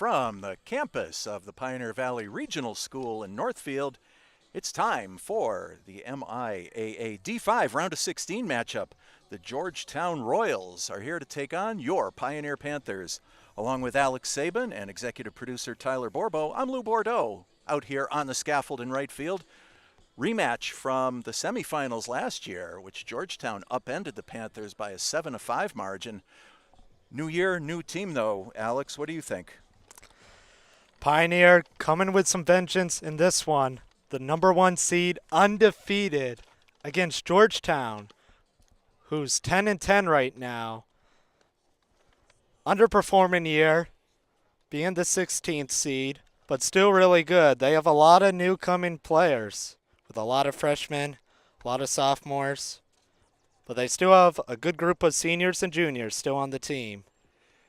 From the campus of the Pioneer Valley Regional School in Northfield, it's time for the MIAA D5 Round of 16 matchup. The Georgetown Royals are here to take on your Pioneer Panthers. Along with Alex Sabin and executive producer Tyler Borbo, I'm Lou Bordeaux, out here on the scaffold in right field. Rematch from the semifinals last year, which Georgetown upended the Panthers by a 7-5 margin. New year, new team though. Alex, what do you think? Pioneer coming with some vengeance in this one. The number 1 seed, undefeated, against Georgetown, who's 10-10 right now. Underperforming year, being the 16th seed, but still really good. They have a lot of new coming players, with a lot of freshmen, a lot of sophomores, but they still have a good group of seniors and juniors still on the team.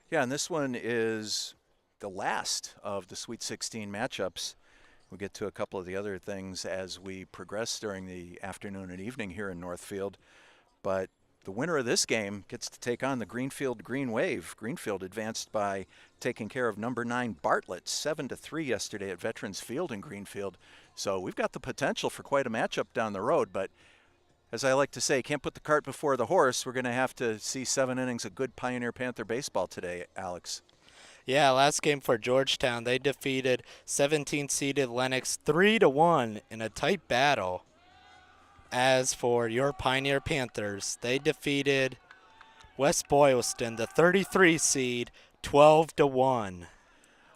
Yeah, and this one is the last of the Sweet 16 matchups. We'll get to a couple of the other things as we progress during the afternoon and evening here in Northfield. But the winner of this game gets to take on the Greenfield Green Wave. Greenfield advanced by taking care of number 9 Bartlett 7-3 yesterday at Veterans Field in Greenfield. So we've got the potential for quite a matchup down the road. But as I like to say, can't put the cart before the horse. We're going to have to see 7 innings of good Pioneer Panther baseball today, Alex. Yeah, last game for Georgetown, they defeated 17-seeded Lennox 3-1 in a tight battle. As for your Pioneer Panthers, they defeated West Boylston, the 33 seed, 12-1.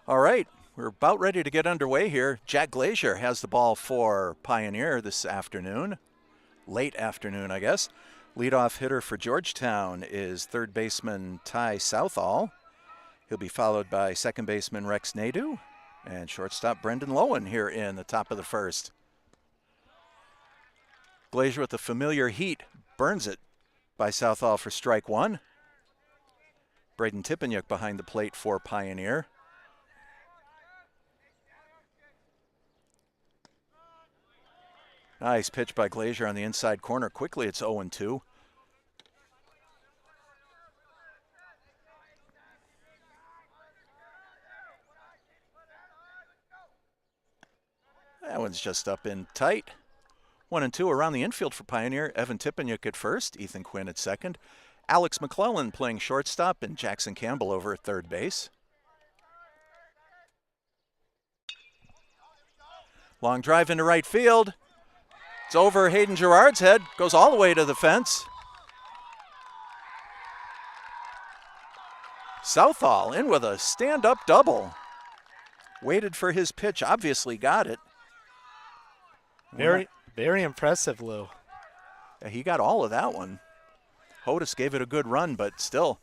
All right, we're about ready to get underway here. Jack Glazier has the ball for Pioneer this afternoon. Late afternoon, I guess. Leadoff hitter for Georgetown is third baseman Ty Southall. He'll be followed by second baseman Rex Nadeau and shortstop Brendan Lowen here in the top of the first. Glazier with the familiar heat, burns it by Southall for strike 1. Braden Tipeniuk behind the plate for Pioneer. Nice pitch by Glazier on the inside corner. Quickly it's 0-2. That one's just up in tight. 1-2 around the infield for Pioneer. Evan Tipeniuk at first, Ethan Quinn at second. Alex McClellan playing shortstop and Jackson Campbell over at third base. Long drive into right field. It's over Hayden Gerard's head. Goes all the way to the fence. Southall in with a stand-up double. Waited for his pitch, obviously got it. Very impressive, Lou. Yeah, he got all of that one. Hodis gave it a good run, but still,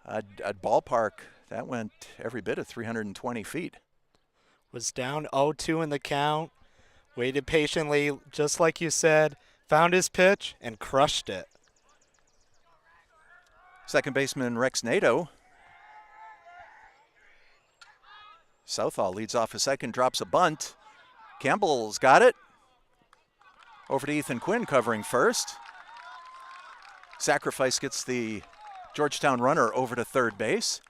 at ballpark, that went every bit of 320 feet. Was down 0-2 in the count, waited patiently, just like you said, found his pitch, and crushed it. Second baseman Rex Nadeau. Southall leads off a second, drops a bunt. Campbell's got it. Over to Ethan Quinn covering first. Sacrifice gets the Georgetown runner over to third base.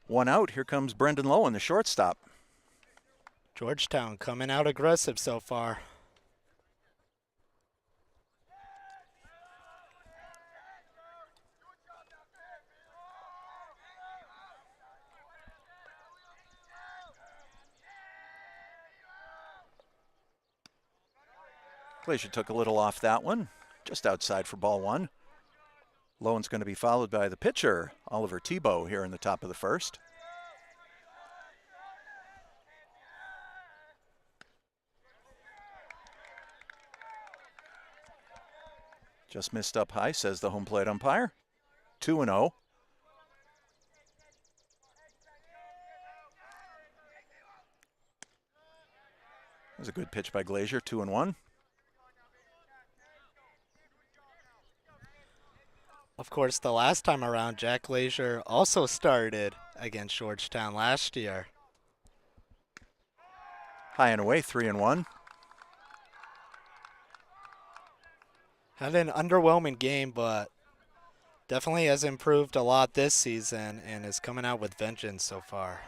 1 out. Here comes Brendan Lowen, the shortstop. Georgetown coming out aggressive so far. Glazier took a little off that one, just outside for ball 1. Lowen's going to be followed by the pitcher, Oliver Tebow, here in the top of the first. Just missed up high, says the home plate umpire. 2-0. That was a good pitch by Glazier, 2-1. Of course, the last time around, Jack Glazier also started against Georgetown last year. High and away, 3-1. Had an underwhelming game, but Definitely has improved a lot this season and is coming out with vengeance so far.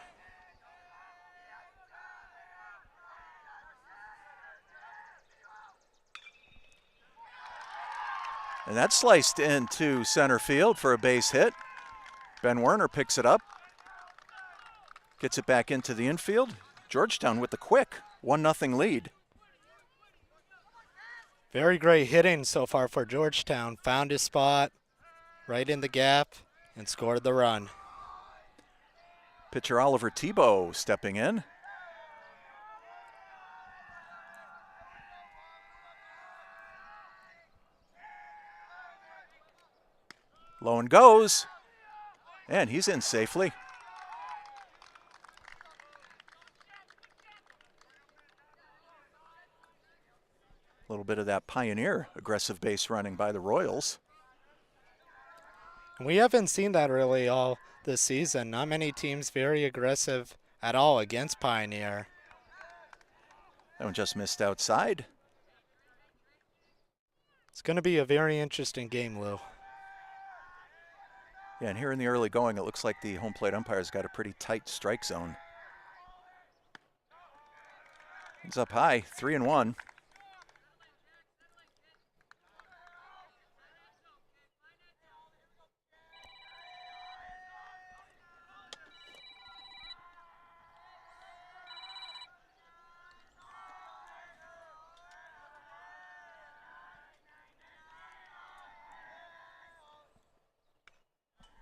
And that's sliced into center field for a base hit. Ben Werner picks it up, gets it back into the infield. Georgetown with the quick 1-0 lead. Very great hitting so far for Georgetown. Found his spot right in the gap and scored the run. Pitcher Oliver Tebow stepping in. Low and goes, and he's in safely. A little bit of that pioneer aggressive base running by the Royals. We haven't seen that really all this season. Not many teams very aggressive at all against Pioneer. That one just missed outside. It's going to be a very interesting game, Lou. Yeah, and here in the early going, it looks like the home plate umpire's got a pretty tight strike zone. He's up high, 3-1.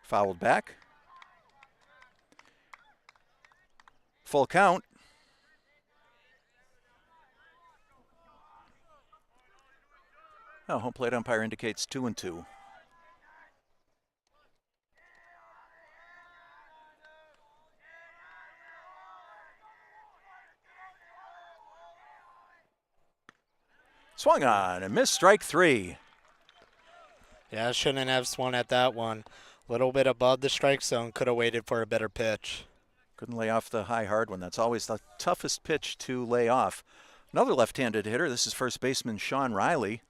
Fouled back. Full count. Oh, home plate umpire indicates 2-2. Swung on and missed, strike 3. Yeah, shouldn't have swung at that one. A little bit above the strike zone. Could have waited for a better pitch. Couldn't lay off the high hard one. That's always the toughest pitch to lay off. Another left-handed hitter. This is first baseman Sean Riley.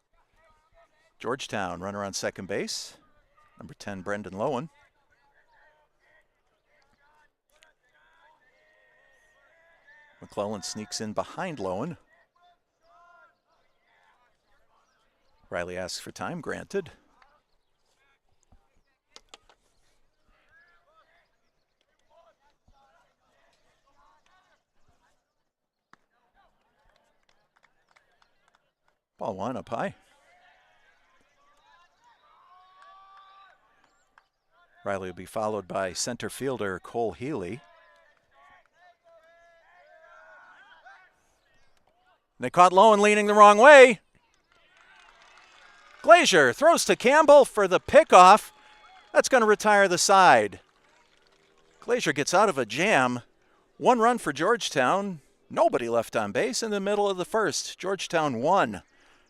Georgetown runner on second base. Number 10, Brendan Lowen. McClellan sneaks in behind Lowen. Riley asks for time, granted. Ball one up high. Riley will be followed by center fielder Cole Healy. They caught Lowen leaning the wrong way. Glazier throws to Campbell for the pickoff. That's going to retire the side. Glazier gets out of a jam. 1 run for Georgetown. Nobody left on base in the middle of the first. Georgetown 1.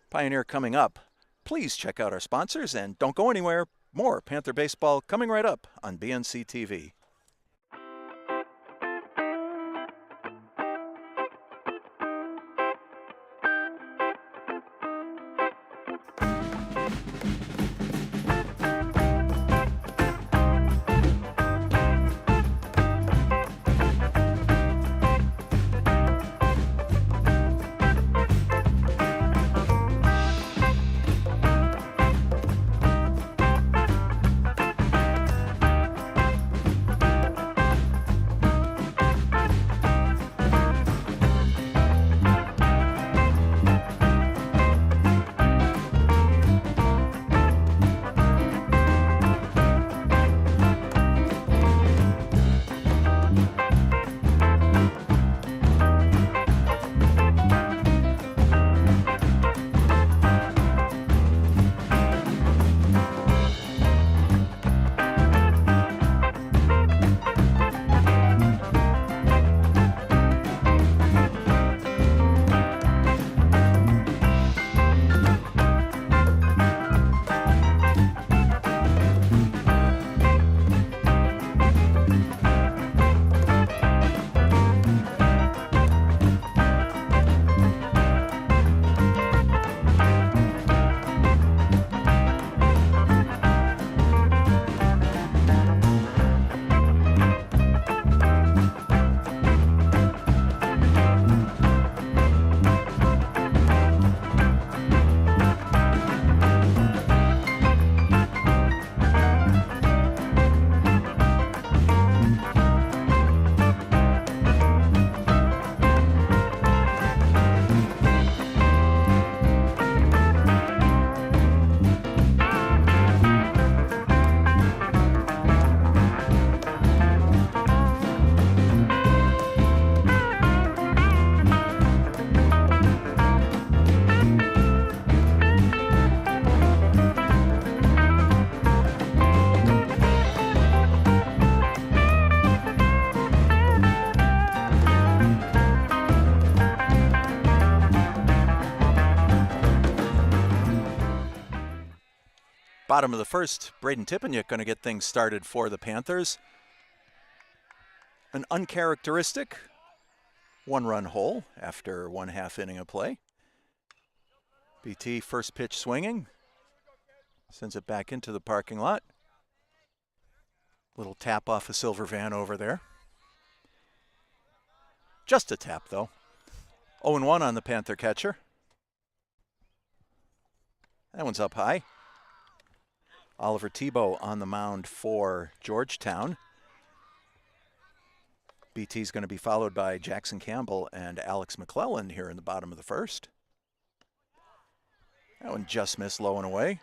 Pioneer coming up. Please check out our sponsors and don't go anywhere. More Panther baseball coming right up on BNC TV. Bottom of the first, Braden Tippeniuk going to get things started for the Panthers. An uncharacteristic one-run hole after 1/2 inning of play. BT first pitch swinging. Sends it back into the parking lot. Little tap off a silver van over there. Just a tap, though. 0-1 on the Panther catcher. That one's up high. Oliver Tebow on the mound for Georgetown. BT's going to be followed by Jackson Campbell and Alex McClellan here in the bottom of the first. That one just missed low and away.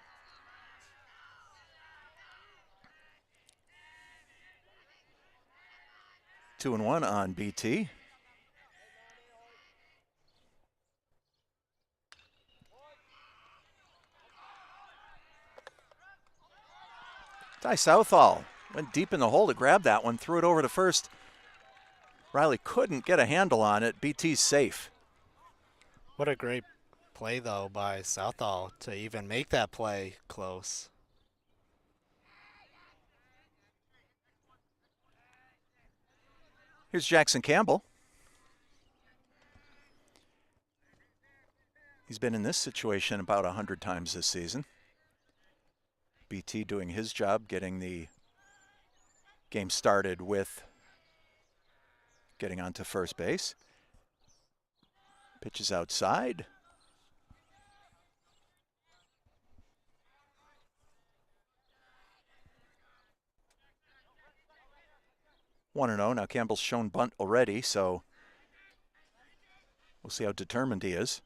2-1 on BT. Ty Southall went deep in the hole to grab that one, threw it over to first. Riley couldn't get a handle on it. BT's safe. What a great play, though, by Southall to even make that play close. Here's Jackson Campbell. He's been in this situation about 100 times this season. BT doing his job, getting the game started with getting onto first base. Pitches outside. One and 0. Now Campbell's shown bunt already, so we'll see how determined he is.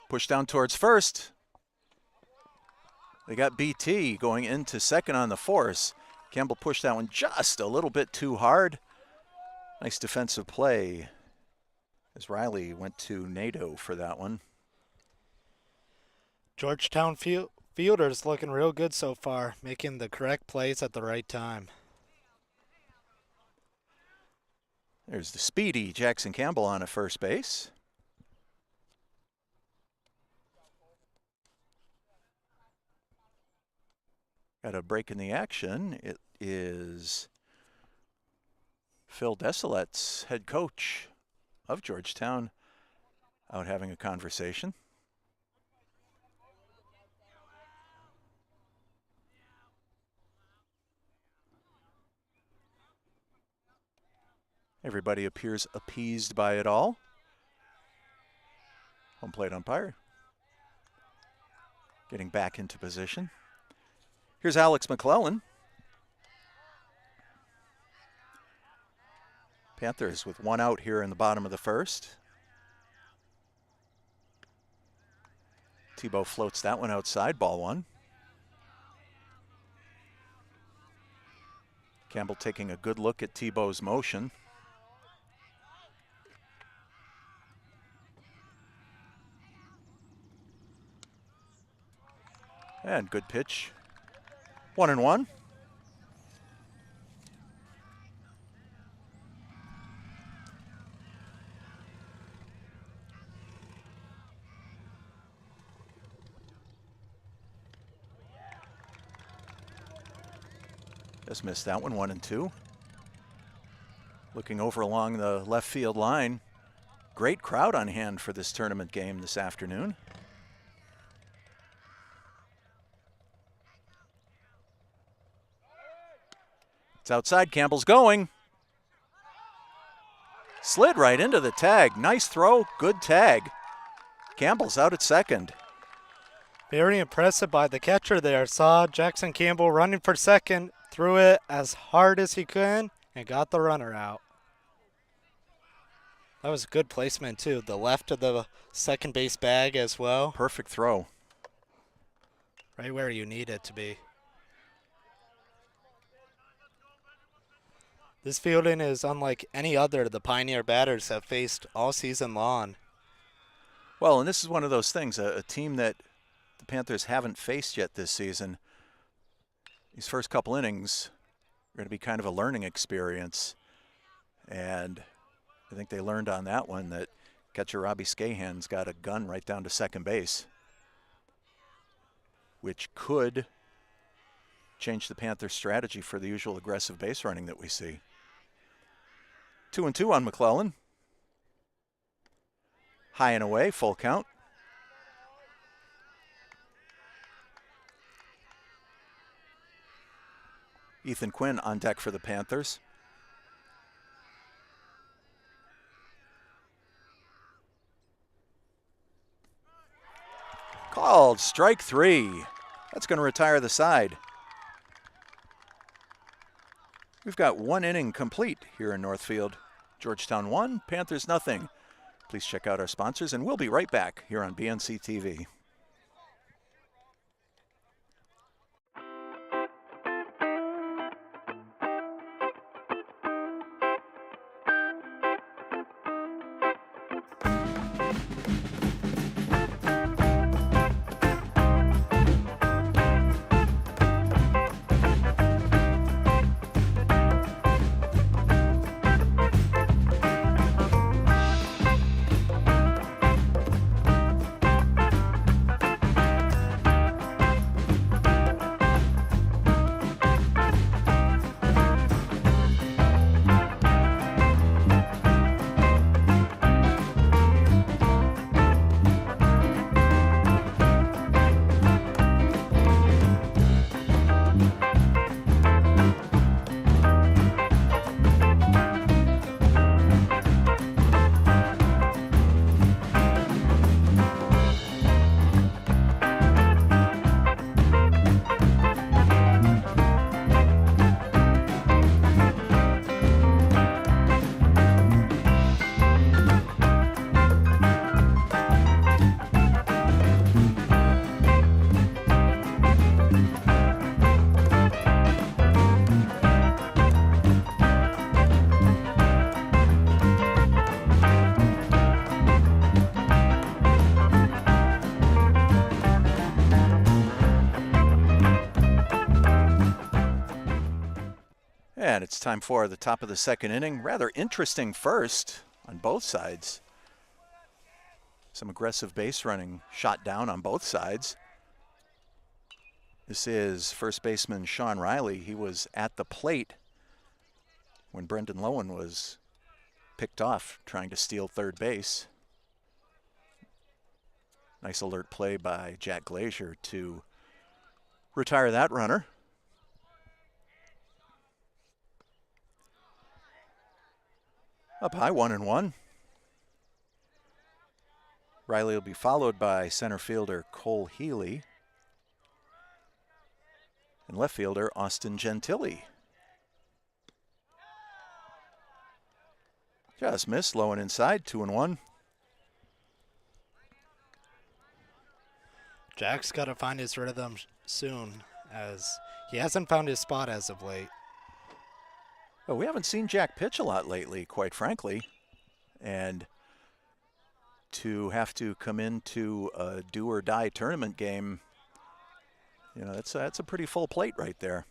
Push down towards first. They got BT going into second on the force. Campbell pushed that one just a little bit too hard. Nice defensive play as Riley went to NATO for that one. Georgetown fielders looking real good so far, making the correct plays at the right time. There's the speedy Jackson Campbell on at first base. Got a break in the action. It is Phil Desilets, head coach of Georgetown, out having a conversation. Everybody appears appeased by it all. Home plate umpire getting back into position. Here's Alex McClellan. Panthers with one out here in the bottom of the first. Tebow floats that one outside, ball one. Campbell taking a good look at Tebow's motion. And good pitch. 1-1. Just missed that one, 1-2. Looking over along the left field line. Great crowd on hand for this tournament game this afternoon. It's outside, Campbell's going. Slid right into the tag. Nice throw, good tag. Campbell's out at second. Very impressive by the catcher there. Saw Jackson Campbell running for second, threw it as hard as he could, and got the runner out. That was good placement too. The left of the second base bag as well. Perfect throw. Right where you need it to be. This fielding is unlike any other the Pioneer batters have faced all season long. Well, and this is one of those things, a team that the Panthers haven't faced yet this season. These first couple innings are going to be kind of a learning experience. And I think they learned on that one that Catcher Robbie Scahan's got a gun right down to second base, which could change the Panthers' strategy for the usual aggressive base running that we see. 2-2 on McClellan. High and away, full count. Ethan Quinn on deck for the Panthers. Called strike 3. That's going to retire the side. We've got 1 inning complete here in Northfield. Georgetown 1, Panthers nothing. Please check out our sponsors, and we'll be right back here on BNC TV. And it's time for the top of the second inning. Rather interesting first on both sides. Some aggressive base running shot down on both sides. This is first baseman Sean Riley. He was at the plate when Brendan Lowen was picked off trying to steal third base. Nice alert play by Jack Glazier to retire that runner. Up high, 1-1. Riley will be followed by center fielder Cole Healy and left fielder Austin Gentili. Just missed, low and inside, 2-1. Jack's got to find his rhythm soon, as he hasn't found his spot as of late. Well, we haven't seen Jack pitch a lot lately, quite frankly. And to have to come into a do-or-die tournament game, you know, that's a pretty full plate right there.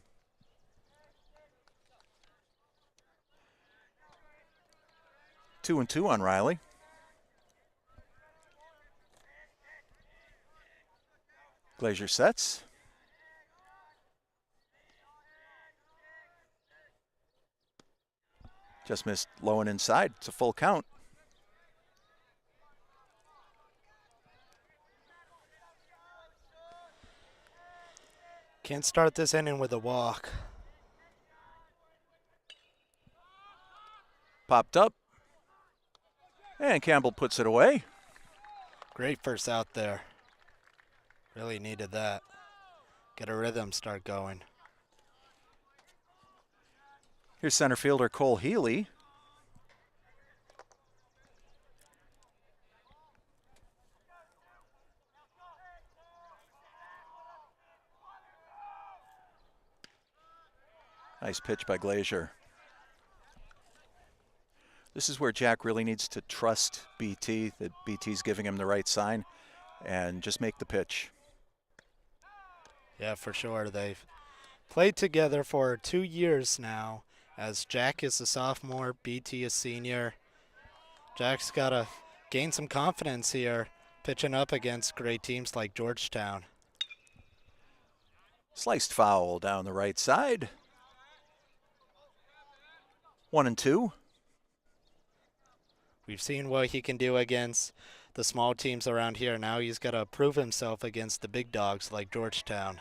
2-2 on Riley. Glazier sets. Just missed low and inside. It's a full count. Can't start this inning with a walk. Popped up. And Campbell puts it away. Great first out there. Really needed that. Get a rhythm start going. Here's center fielder Cole Healy. Nice pitch by Glazier. This is where Jack really needs to trust BT, that BT's giving him the right sign, and just make the pitch. Yeah, for sure. They've played together for 2 years now, as Jack is a sophomore, BT a senior. Jack's got to gain some confidence here, pitching up against great teams like Georgetown. Sliced foul down the right side. 1-2. We've seen what he can do against the small teams around here. Now he's got to prove himself against the big dogs like Georgetown.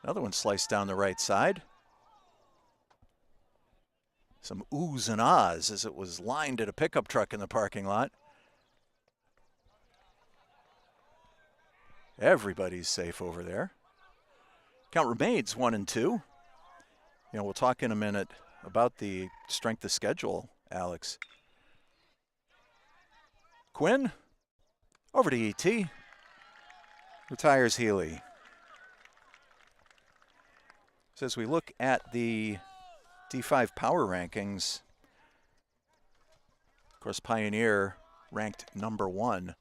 Another one sliced down the right side. Some oohs and ahs as it was lined at a pickup truck in the parking lot. Everybody's safe over there. Count remains 1-2. You know, we'll talk in a minute about the strength of schedule, Alex. Quinn, over to ET. Retires Healy. So as we look at the D5 power rankings, of course, Pioneer ranked number 1,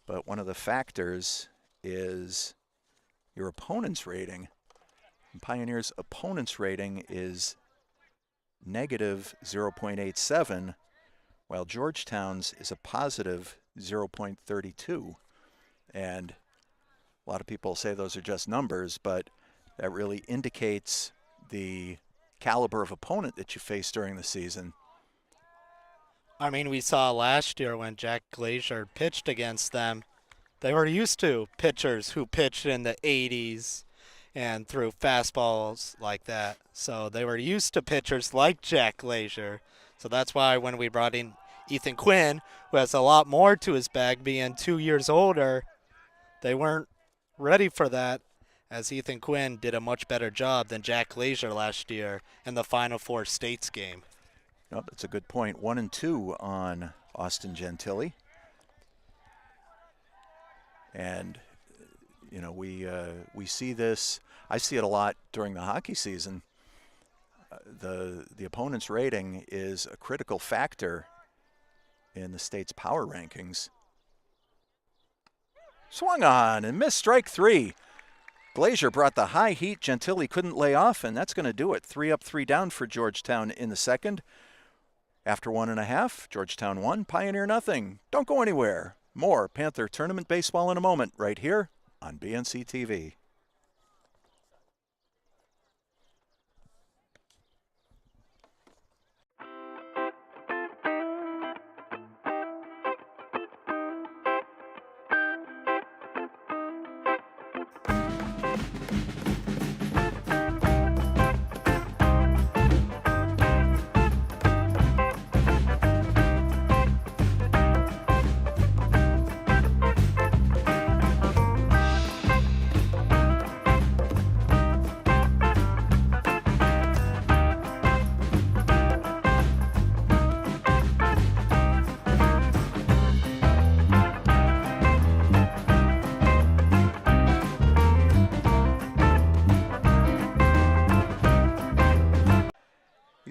but one of the factors is your opponent's rating. And Pioneer's opponent's rating is negative 0.87, while Georgetown's is a positive 0.32. And a lot of people say those are just numbers, but that really indicates the caliber of opponent that you face during the season. I mean, we saw last year when Jack Glazier pitched against them, they were used to pitchers who pitched in the 80s and threw fastballs like that. So they were used to pitchers like Jack Glazier. So that's why when we brought in Ethan Quinn, who has a lot more to his bag, being 2 years older, they weren't ready for that, as Ethan Quinn did a much better job than Jack Glazier last year in the Final Four States game. No, that's a good point. 1-2 on Austin Gentili. And, you know, we see this. I see it a lot during the hockey season. The opponent's rating is a critical factor in the state's power rankings. Swung on and missed, strike 3. Glazier brought the high heat. Gentili couldn't lay off, and that's going to do it. 3 up, 3 down for Georgetown in the second. After 1.5, Georgetown 1, Pioneer nothing. Don't go anywhere. More Panther Tournament baseball in a moment, right here on BNC TV.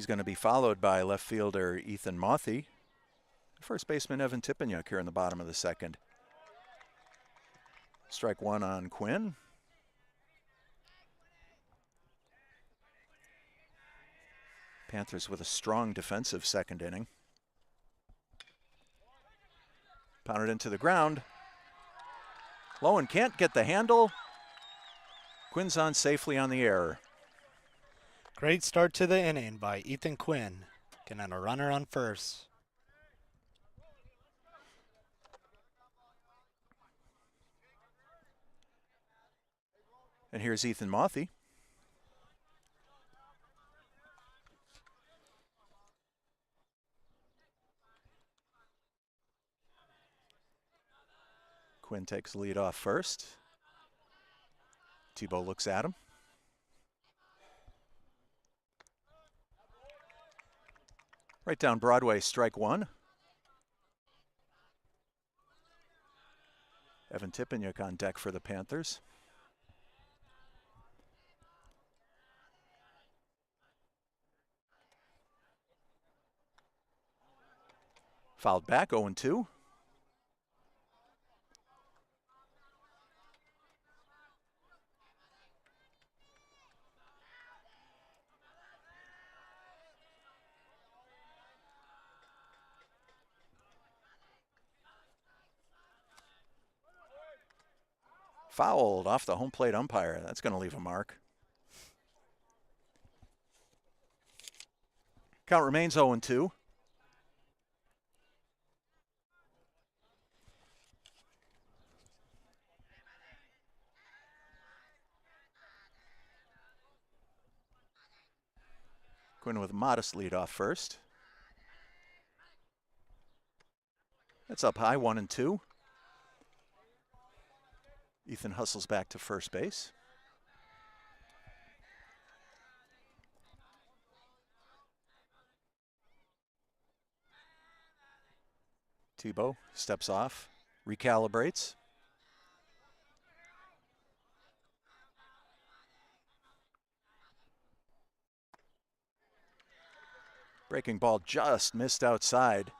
Going to be followed by left fielder Ethan Mothy. First baseman Evan Tippenyuk here in the bottom of the second. Strike 1 on Quinn. Panthers with a strong defensive second inning. Pounded into the ground. Lowen can't get the handle. Quinn's on safely on the air. Great start to the inning by Ethan Quinn, getting a runner on first. And here's Ethan Mothy. Quinn takes the lead off first. Tebow looks at him. Right down Broadway, strike 1. Evan Tippenyuk on deck for the Panthers. Fouled back, 0-2. Fouled off the home plate umpire. That's going to leave a mark. Count remains 0-2. Quinn with a modest lead off first. That's up high, 1-2. Ethan hustles back to first base. Tebow steps off, recalibrates. Breaking ball just missed outside.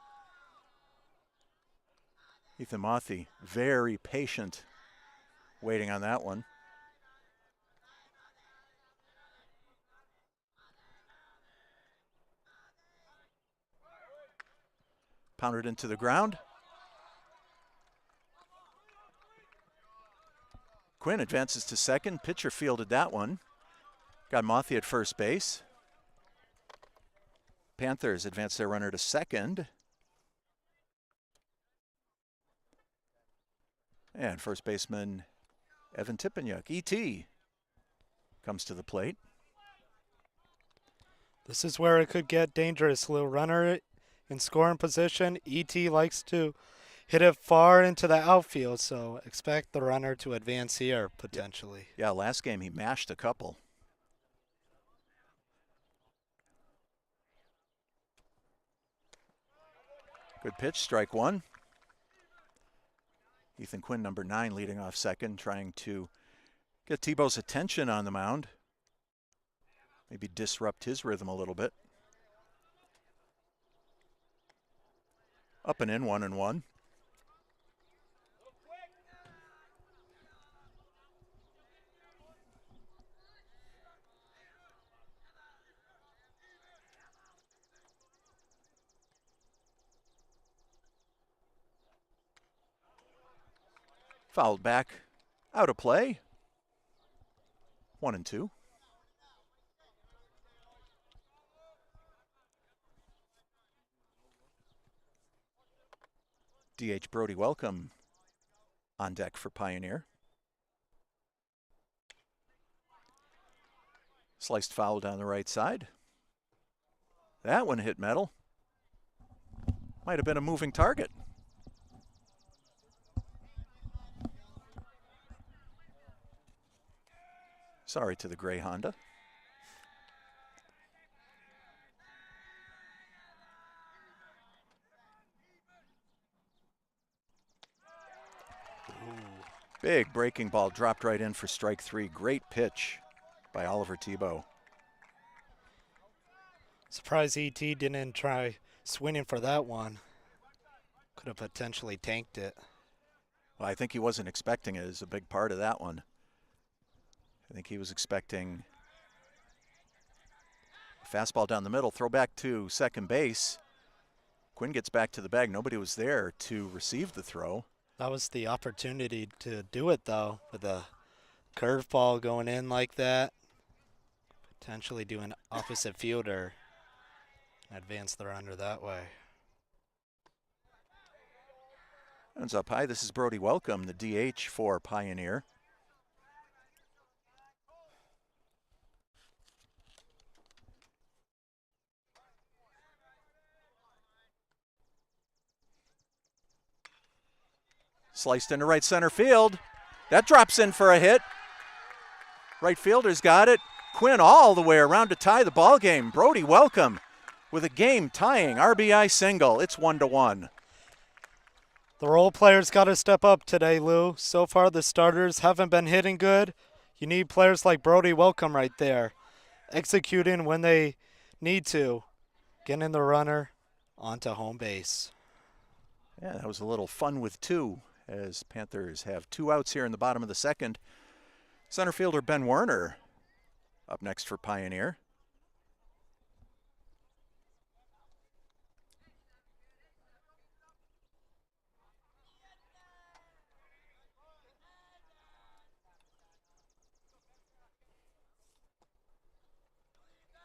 Ethan Mothy, very patient, waiting on that one. Pounded into the ground. Quinn advances to second. Pitcher fielded that one. Got Mothy at first base. Panthers advance their runner to second. And first baseman Evan Tippenyuk, E.T., comes to the plate. This is where it could get dangerous. Little runner in scoring position. E.T. likes to hit it far into the outfield, so expect the runner to advance here potentially. Yeah, last game he mashed a couple. Good pitch, strike one. Ethan Quinn, number 9, leading off second, trying to get Tebow's attention on the mound. Maybe disrupt his rhythm a little bit. Up and in, 1-1. Fouled back, out of play. 1-2. DH Brody Welcome on deck for Pioneer. Sliced foul down the right side. That one hit metal. Might have been a moving target. Sorry to the gray Honda. Big breaking ball dropped right in for strike 3. Great pitch by Oliver Tebow. Surprised E.T. didn't try swinging for that one. Could have potentially tanked it. Well, I think he wasn't expecting it as a big part of that one. I think he was expecting a fastball down the middle, throw back to second base. Quinn gets back to the bag. Nobody was there to receive the throw. That was the opportunity to do it, though, with a curveball going in like that. Potentially do an opposite fielder and advance the runner that way. Ends up high. This is Brody Welcome, the DH for Pioneer. Sliced into right center field. That drops in for a hit. Right fielder's got it. Quinn all the way around to tie the ball game. Brody Welcome with a game-tying RBI single. It's 1-1. The role players got to step up today, Lou. So far, the starters haven't been hitting good. You need players like Brody Welcome right there, executing when they need to, getting the runner onto home base. Yeah, that was a little fun with 2, as Panthers have 2 outs here in the bottom of the second. Center fielder Ben Werner up next for Pioneer.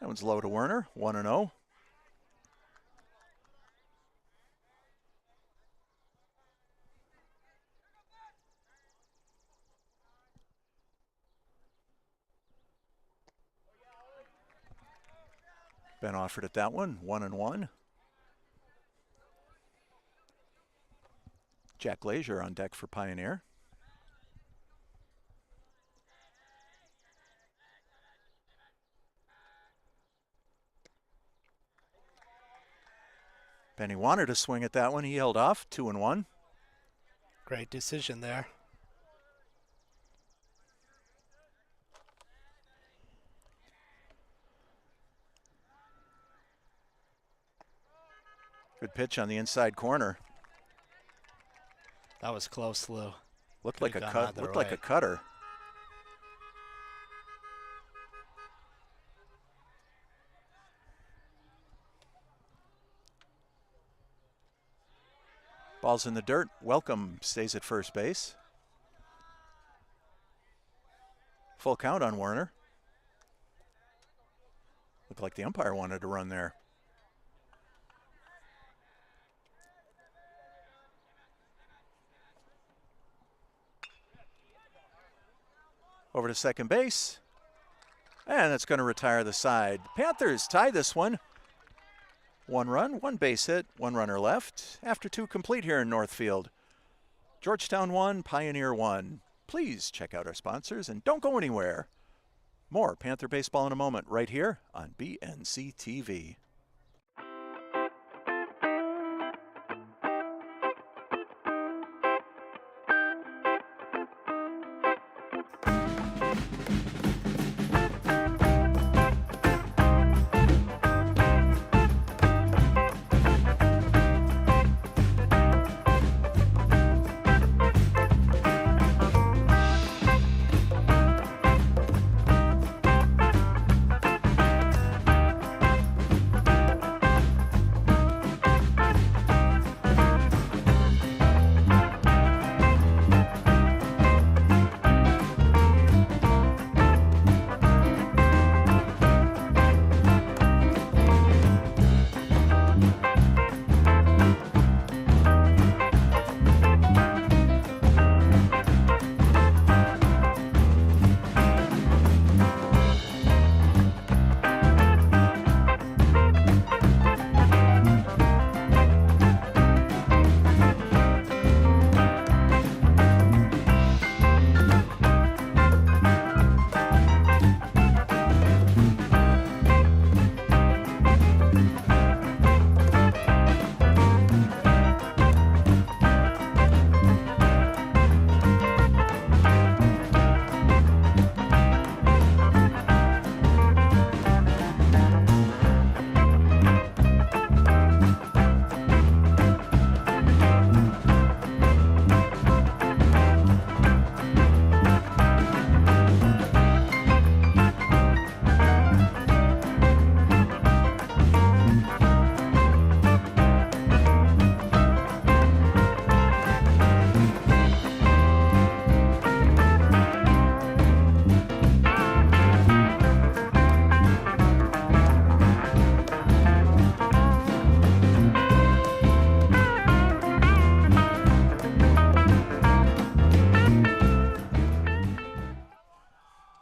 That one's low to Werner, 1-0. Ben offered at that one, 1-1. Jack Glazier on deck for Pioneer. Benny wanted to swing at that one. He held off, 2-1. Great decision there. Good pitch on the inside corner. That was close, Lou. Looked like a cut. Looked like a cutter. Ball's in the dirt. Welcome stays at first base. Full count on Werner. Looked like the umpire wanted to run there. Over to second base. And that's going to retire the side. Panthers tie this one. 1 run, 1 base hit, 1 runner left. After 2 complete here in Northfield. Georgetown 1, Pioneer 1. Please check out our sponsors and don't go anywhere. More Panther baseball in a moment right here on BNC TV.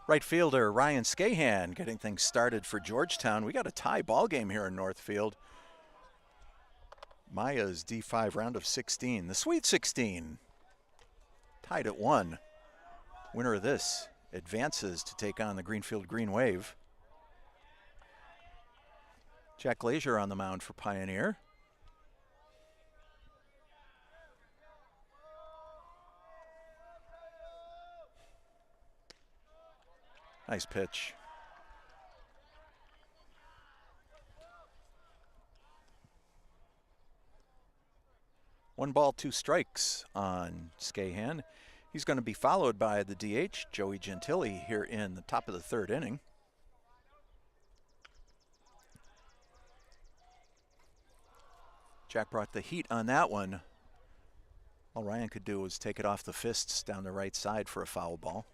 Right fielder Ryan Scahan getting things started for Georgetown. We got a tie ball game here in Northfield. MIAA's D5 round of 16, the Sweet 16. Tied at 1. Winner of this advances to take on the Greenfield Green Wave. Jack Glazier on the mound for Pioneer. Nice pitch. One ball, 2 strikes on Scahan. He's going to be followed by the DH, Joey Gentile, here in the top of the 3rd inning. Jack brought the heat on that one. All Ryan could do was take it off the fists down the right side for a foul ball.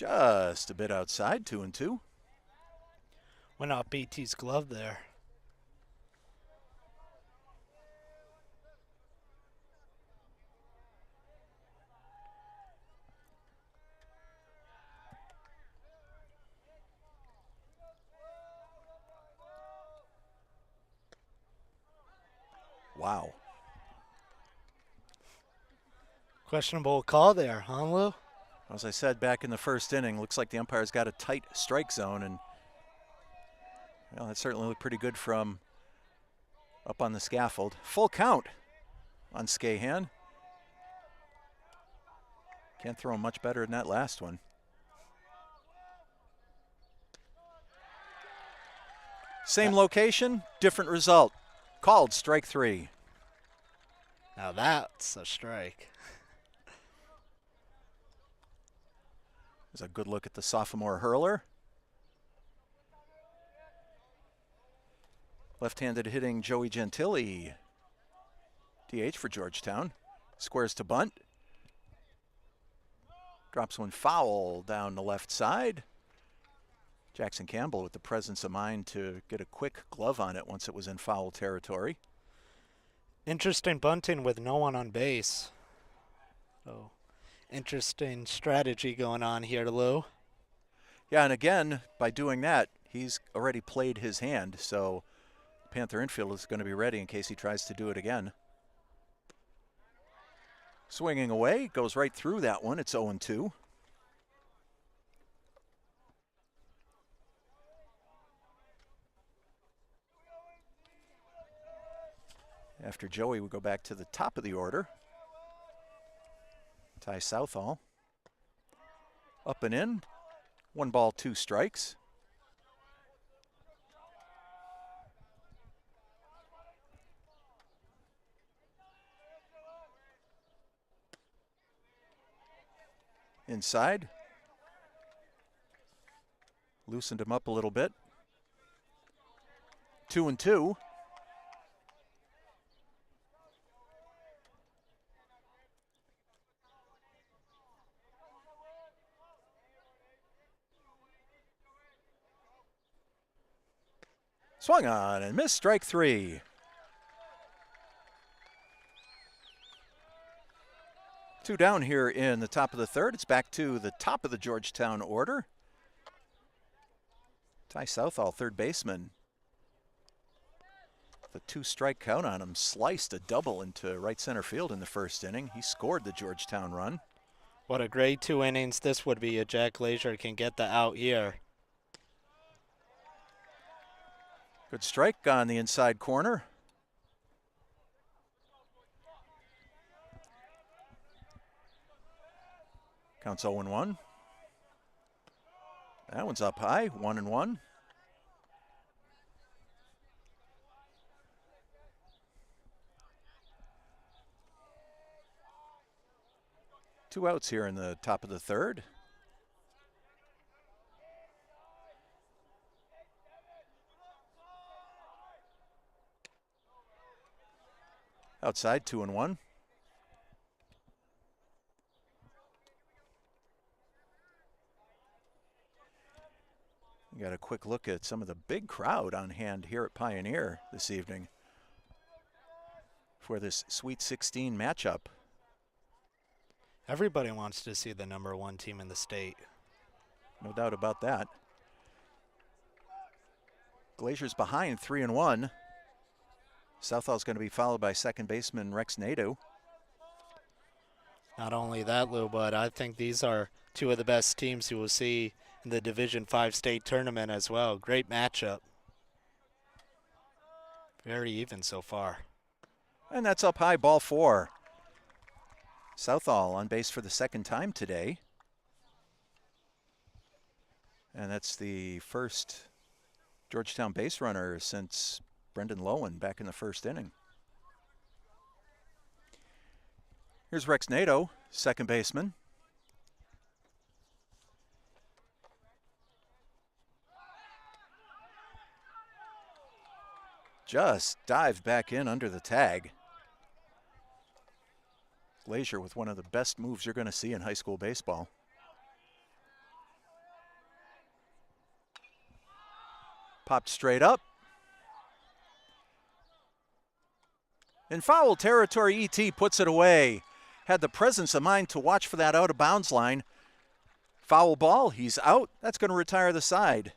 Just a bit outside, 2-2. Went off BT's glove there. Wow. Questionable call there, huh, Lou? As I said back in the first inning, looks like the umpire's got a tight strike zone, and well, that certainly looked pretty good from up on the scaffold. Full count on Skahan. Can't throw him much better than that last one. Same location, different result. Called strike 3. Now that's a strike. There's a good look at the sophomore hurler. Left-handed hitting Joey Gentili. DH for Georgetown. Squares to bunt. Drops one foul down the left side. Jackson Campbell with the presence of mind to get a quick glove on it once it was in foul territory. Interesting bunting with no one on base. So, interesting strategy going on here, Lou. Yeah, and again, by doing that, he's already played his hand, so Panther infield is going to be ready in case he tries to do it again. Swinging away, goes right through that one. It's 0-2. After Joey, we go back to the top of the order. Ty Southall. Up and in. 1 ball, 2 strikes. Inside. Loosened him up a little bit. 2-2. Swung on and missed, strike 3. 2 down here in the top of the third. It's back to the top of the Georgetown order. Ty Southall, third baseman. The 2-strike count on him, sliced a double into right center field in the first inning. He scored the Georgetown run. What a great 2 innings this would be if Jack Glazier can get the out here. Good strike on the inside corner. Counts 0-1. That one's up high, 1-1. Two outs here in the top of the third. Outside, 2-1. We got a quick look at some of the big crowd on hand here at Pioneer this evening for this Sweet 16 matchup. Everybody wants to see the #1 team in the state. No doubt about that. Glazier's behind 3-1. Southall's going to be followed by second baseman Rex Nadeau. Not only that, Lou, but I think these are 2 of the best teams you will see in the Division 5 state tournament as well. Great matchup. Very even so far. And that's up high, ball 4. Southall on base for the second time today. And that's the first Georgetown base runner since Brendan Lowen back in the first inning. Here's Rex Nadeau, second baseman. Just dived back in under the tag. Glazier with one of the best moves you're going to see in high school baseball. Popped straight up. In foul territory, ET puts it away. Had the presence of mind to watch for that out of bounds line. Foul ball, he's out. That's going to retire the side.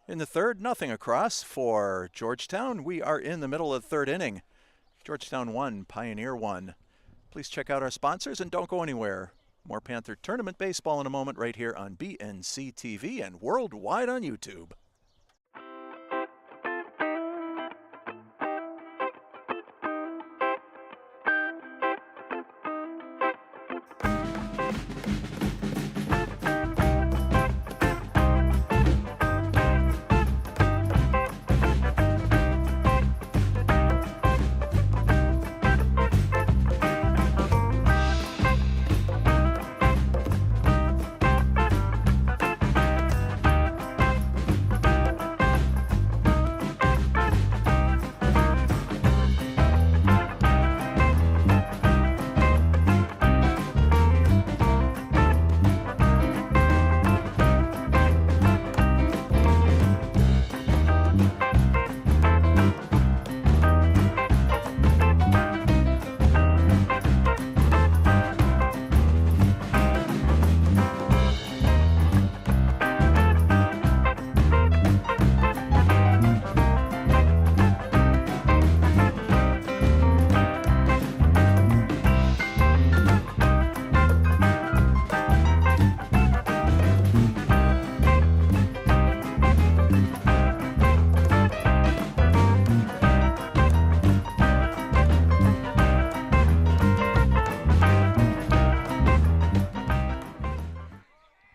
In the third, nothing across for Georgetown. We are in the middle of the third inning. Georgetown 1, Pioneer 1. Please check out our sponsors and don't go anywhere. More Panther Tournament baseball in a moment right here on BNC TV and worldwide on YouTube.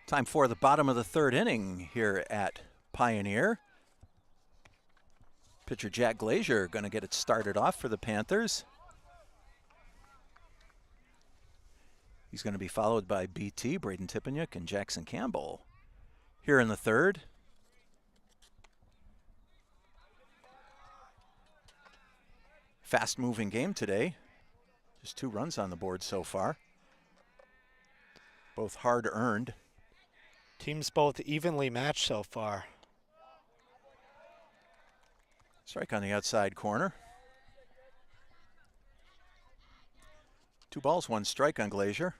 Time for the bottom of the third inning here at Pioneer. Pitcher Jack Glazier going to get it started off for the Panthers. He's going to be followed by BT, Braden Tipeniuk, and Jackson Campbell. Here in the third. Fast-moving game today. Just 2 runs on the board so far. Both hard-earned. Teams both evenly matched so far. Strike on the outside corner. 2 balls, 1 strike on Glazier.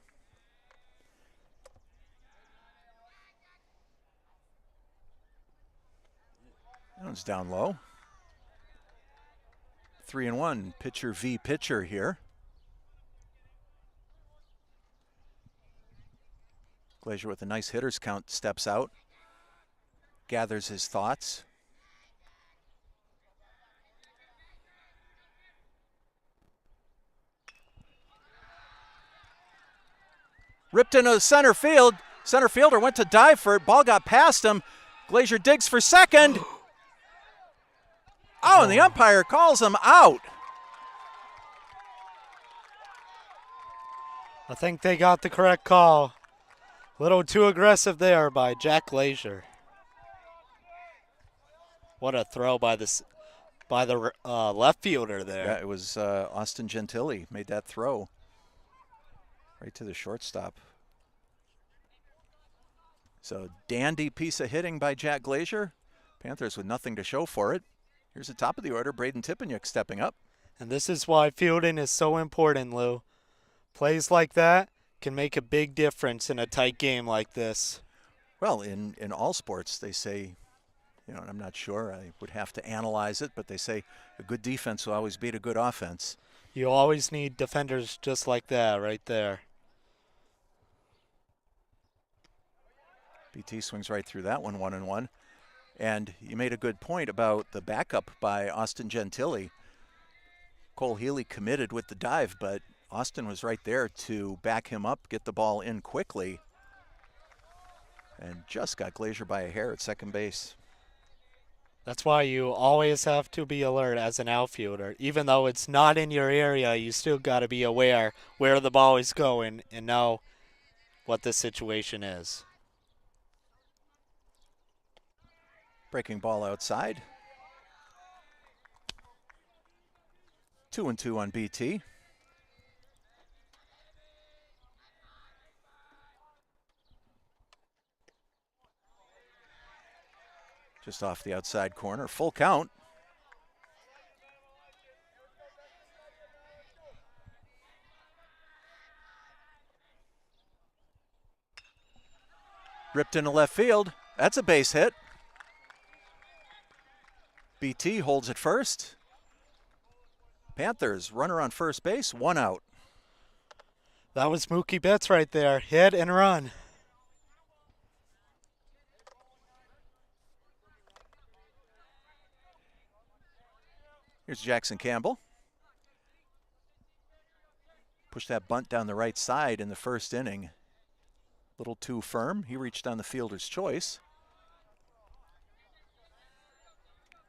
That one's down low. 3-1, pitcher v. pitcher here. Glazier with a nice hitter's count steps out, gathers his thoughts. Ripped into center field. Center fielder went to dive for it. Ball got past him. Glazier digs for second. Oh, and the umpire calls him out. I think they got the correct call. A little too aggressive there by Jack Glazier. What a throw by the left fielder there. Yeah, it was Austin Gentili made that throw right to the shortstop. So dandy piece of hitting by Jack Glazier. Panthers with nothing to show for it. Here's the top of the order, Braden Tipeniuk stepping up. And this is why fielding is so important, Lou. Plays like that can make a big difference in a tight game like this. Well, in all sports, they say, you know, and I'm not sure, I would have to analyze it, but they say a good defense will always beat a good offense. You always need defenders just like that right there. BT swings right through that one, 1-1. And you made a good point about the backup by Austin Gentili. Cole Healy committed with the dive, but Austin was right there to back him up, get the ball in quickly, and just got Glazier by a hair at second base. That's why you always have to be alert as an outfielder. Even though it's not in your area, you still got to be aware where the ball is going and know what the situation is. Breaking ball outside. 2-2 on BT. Just off the outside corner. Full count. Ripped into left field. That's a base hit. BT holds it first. Panthers, runner on first base, 1 out. That was Mookie Betts right there. Hit and run. Here's Jackson Campbell. Pushed that bunt down the right side in the first inning. A little too firm. He reached on the fielder's choice.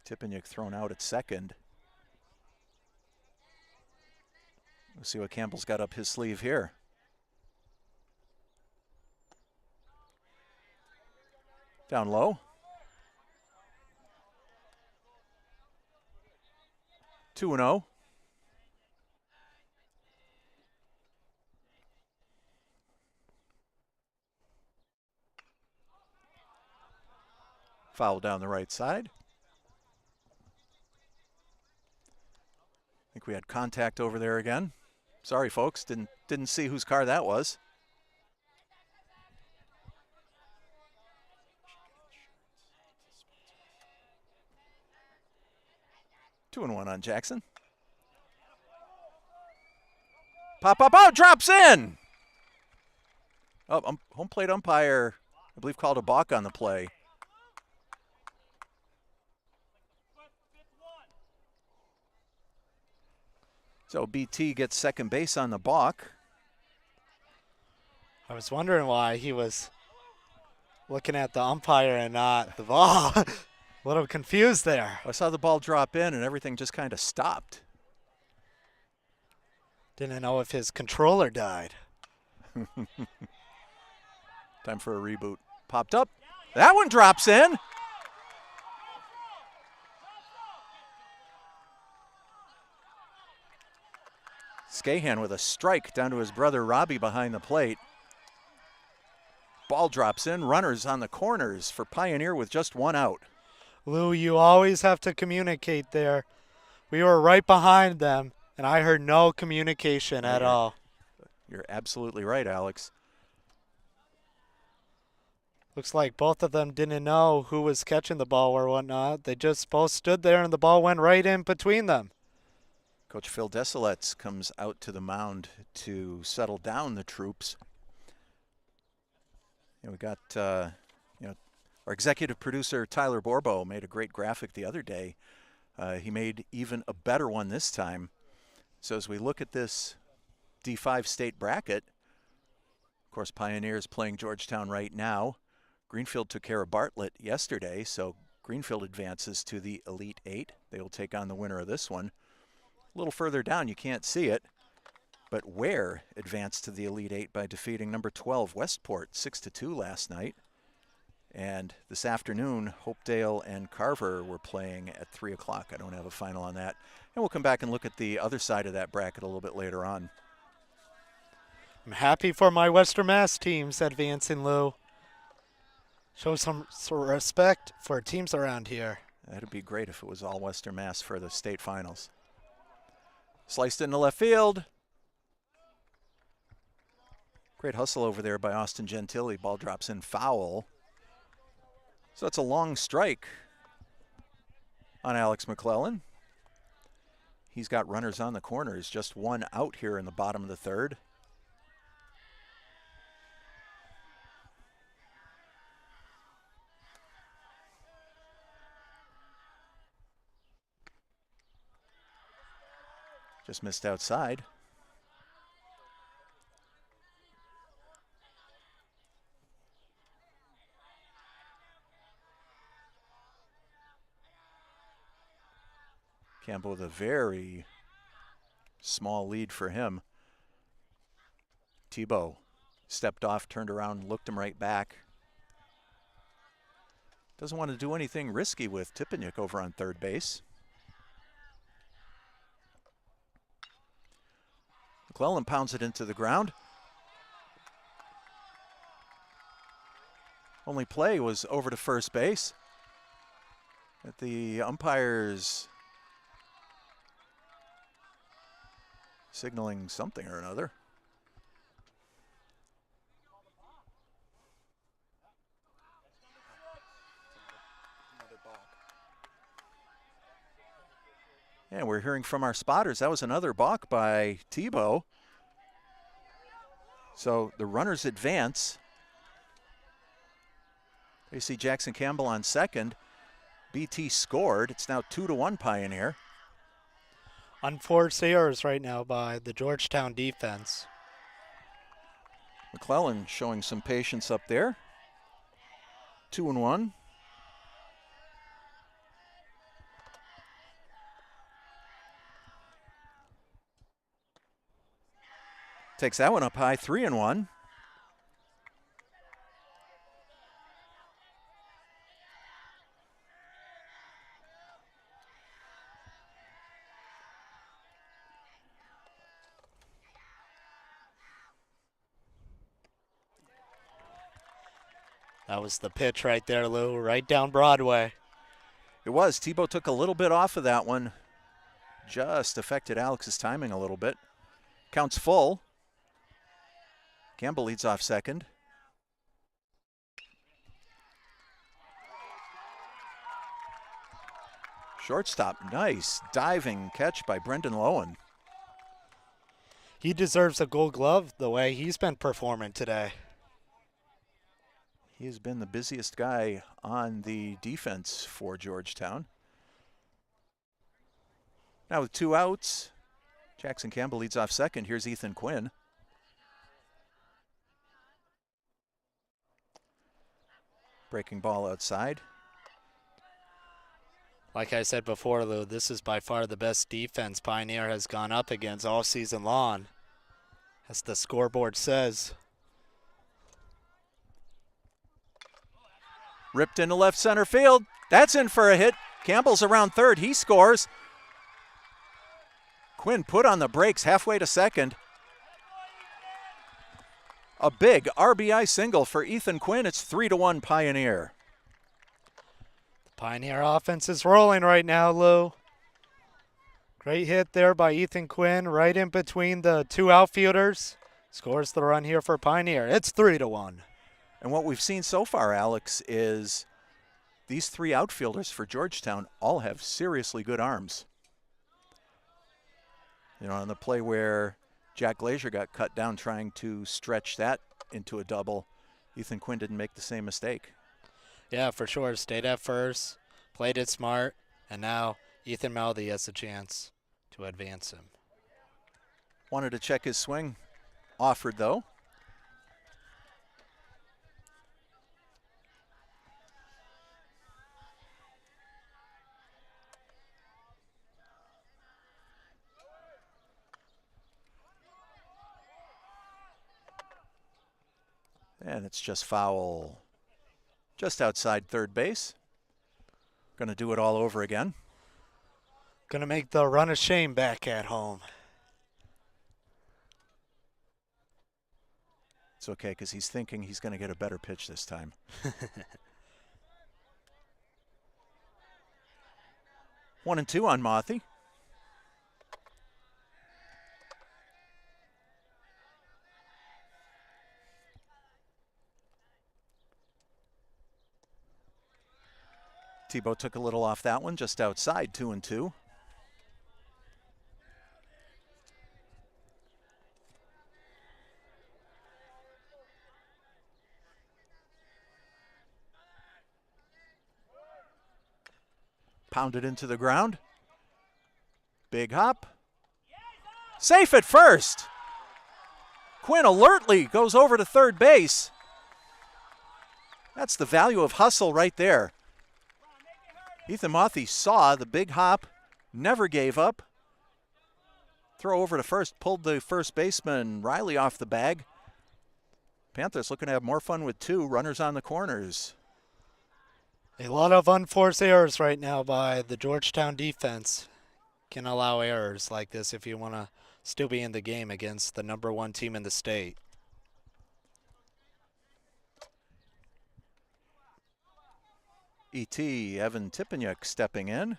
Tipeniuk thrown out at second. We'll see what Campbell's got up his sleeve here. Down low. 2-0. Foul down the right side. I think we had contact over there again. Sorry, folks, didn't see whose car that was. Two and one on Jackson. Pop up, oh, drops in. Oh, home plate umpire, I believe, called a balk on the play. So BT gets second base on the balk. I was wondering why he was looking at the umpire and not the ball. A little confused there. I saw the ball drop in and everything just kind of stopped. Didn't know if his controller died. Time for a reboot. Popped up. That one drops in. Skahan with a strike down to his brother Robbie behind the plate. Ball drops in. Runners on the corners for Pioneer with just 1 out. Lou, you always have to communicate there. We were right behind them, and I heard no communication at all. You're absolutely right, Alex. Looks like both of them didn't know who was catching the ball or whatnot. They just both stood there, and the ball went right in between them. Coach Phil Desilets comes out to the mound to settle down the troops. And we got, our executive producer Tyler Borbo made a great graphic the other day. He made even a better one this time. So as we look at this D5 state bracket, of course, Pioneers playing Georgetown right now. Greenfield took care of Bartlett yesterday, so Greenfield advances to the Elite Eight. They will take on the winner of this one. A little further down, you can't see it, but Ware advanced to the Elite Eight by defeating number 12 Westport 6-2 last night. And this afternoon, Hopedale and Carver were playing at 3 o'clock. I don't have a final on that. And we'll come back and look at the other side of that bracket a little bit later on. I'm happy for my Western Mass teams advancing, Lou. Show some respect for teams around here. That'd be great if it was all Western Mass for the state finals. Sliced into left field. Great hustle over there by Austin Gentili. Ball drops in foul. So it's a long strike on Alex McClellan. He's got runners on the corners, just 1 out here in the bottom of the third. Just missed outside. Campbell with a very small lead for him. Tebow stepped off, turned around, looked him right back. Doesn't want to do anything risky with Tipeniuk over on third base. McClellan pounds it into the ground. Only play was over to first base. At the umpires signaling something or another. And we're hearing from our spotters. That was another balk by Tebow. So the runners advance. You see Jackson Campbell on second. BT scored. It's now 2-1 Pioneer. Unforced errors right now by the Georgetown defense. McClellan showing some patience up there. 2-1. Takes that one up high, 3-1. That was the pitch right there, Lou, right down Broadway. It was. Tebow took a little bit off of that one. Just affected Alex's timing a little bit. Counts full. Campbell leads off second. Shortstop, nice diving catch by Brendan Lowen. He deserves a gold glove the way he's been performing today. He has been the busiest guy on the defense for Georgetown. Now with 2 outs, Jackson Campbell leads off second. Here's Ethan Quinn. Breaking ball outside. Like I said before, Lou, this is by far the best defense Pioneer has gone up against all season long, as the scoreboard says. Ripped into left center field. That's in for a hit. Campbell's around third. He scores. Quinn put on the brakes halfway to second. A big RBI single for Ethan Quinn. It's 3-1 Pioneer. Pioneer offense is rolling right now, Lou. Great hit there by Ethan Quinn, right in between the 2 outfielders. Scores the run here for Pioneer. It's 3-1. And what we've seen so far, Alex, is these 3 outfielders for Georgetown all have seriously good arms. You know, on the play where Jack Glazier got cut down trying to stretch that into a double, Ethan Quinn didn't make the same mistake. Yeah, for sure. Stayed at first, played it smart, and now Ethan Meldy has a chance to advance him. Wanted to check his swing. Offered, though. And it's just foul just outside third base. Going to do it all over again. Going to make the run of shame back at home. It's okay because he's thinking he's going to get a better pitch this time. 1-2 on Mothy. Tebow took a little off that one, just outside, 2-2. Pounded into the ground. Big hop. Safe at first. Quinn alertly goes over to third base. That's the value of hustle right there. Ethan Mothy saw the big hop, never gave up. Throw over to first, pulled the first baseman Riley off the bag. Panthers looking to have more fun with 2 runners on the corners. A lot of unforced errors right now by the Georgetown defense. Can allow errors like this if you want to still be in the game against the #1 team in the state. E.T. Evan Tipeniuk stepping in.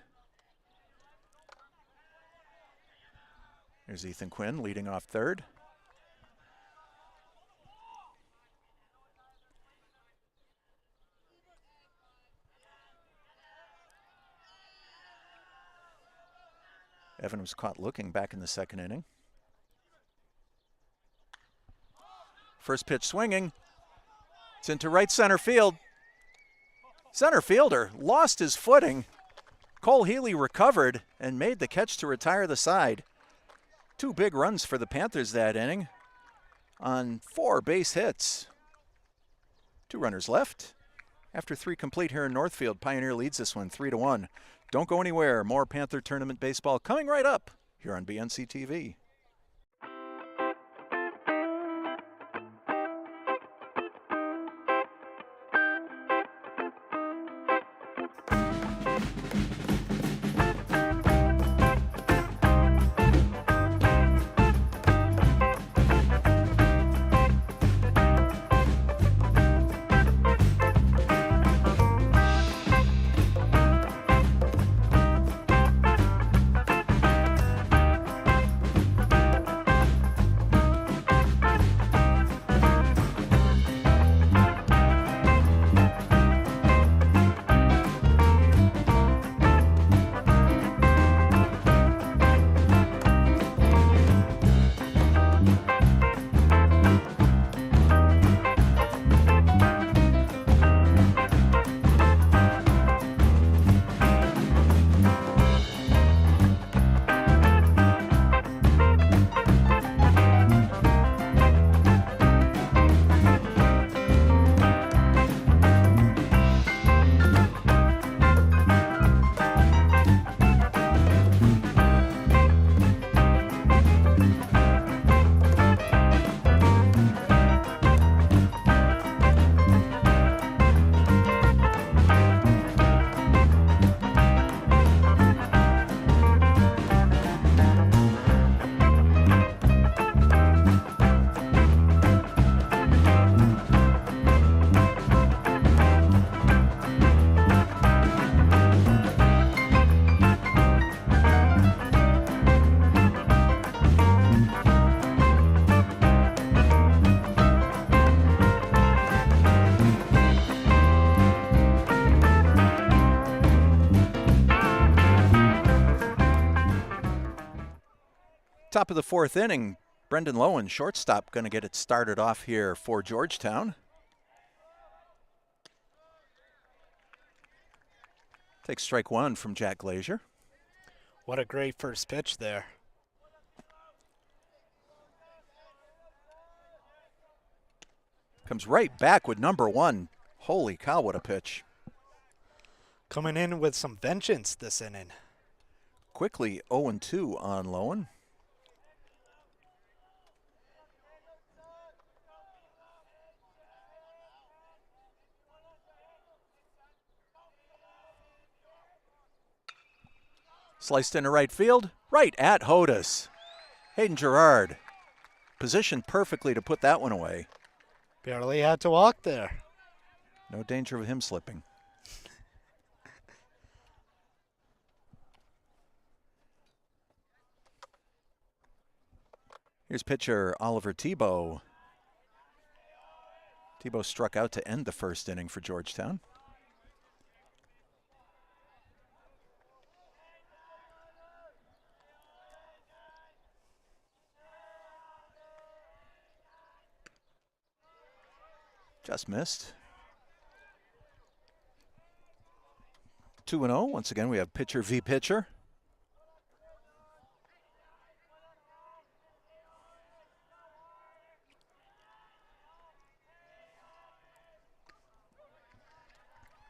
Here's Ethan Quinn leading off third. Evan was caught looking back in the second inning. First pitch swinging. It's into right center field. Center fielder lost his footing. Cole Healy recovered and made the catch to retire the side. 2 big runs for the Panthers that inning on 4 base hits. 2 runners left. After 3 complete here in Northfield, Pioneer leads this one 3-1. Don't go anywhere. More Panther Tournament baseball coming right up here on BNC TV. Top of the 4th inning, Brendan Lowen, shortstop, going to get it started off here for Georgetown. Takes strike 1 from Jack Glazier. What a great first pitch there. Comes right back with number 1. Holy cow, what a pitch. Coming in with some vengeance this inning. Quickly 0-2 on Lowen. Sliced into right field, right at Hodis. Hayden Gerard positioned perfectly to put that one away. Barely had to walk there. No danger of him slipping. Here's pitcher Oliver Tebow. Tebow struck out to end the first inning for Georgetown. Just missed. 2-0. Once again, we have pitcher v. pitcher.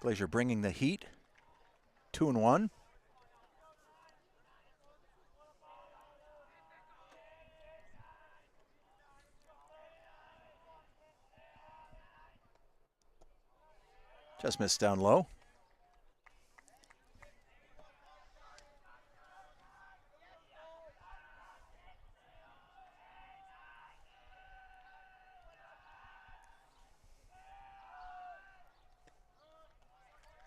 Glazier bringing the heat. 2-1. Just missed down low.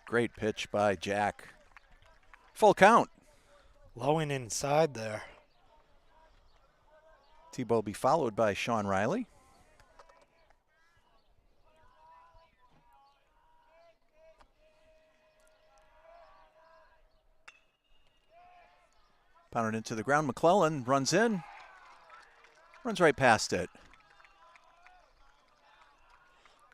Great pitch by Jack. Full count. Low and inside there. Tebow will be followed by Sean Riley. Pounded into the ground. McClellan runs in. Runs right past it.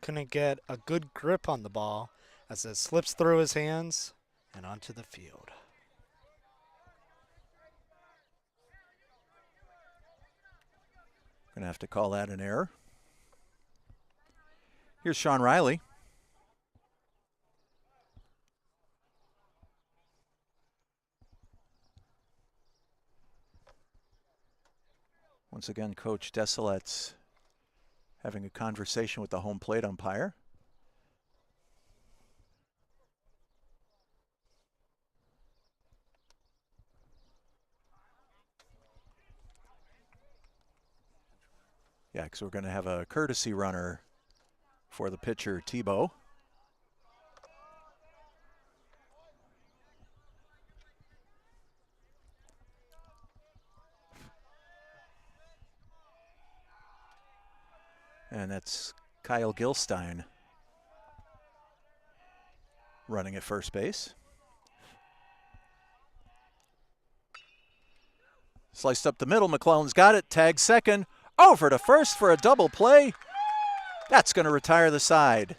Couldn't get a good grip on the ball as it slips through his hands and onto the field. Going to have to call that an error. Here's Sean Riley. Once again, Coach Desalet's having a conversation with the home plate umpire. Yeah, because we're going to have a courtesy runner for the pitcher, Tebow. And that's Kyle Gilstein running at first base. Sliced up the middle. McClellan's got it. Tag second. Over to first for a double play. That's going to retire the side.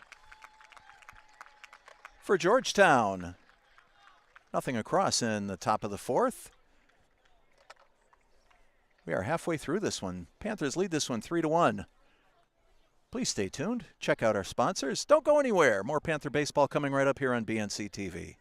For Georgetown. Nothing across in the top of the fourth. We are halfway through this one. Panthers lead this one 3-1. Please stay tuned. Check out our sponsors. Don't go anywhere. More Panther baseball coming right up here on BNC TV.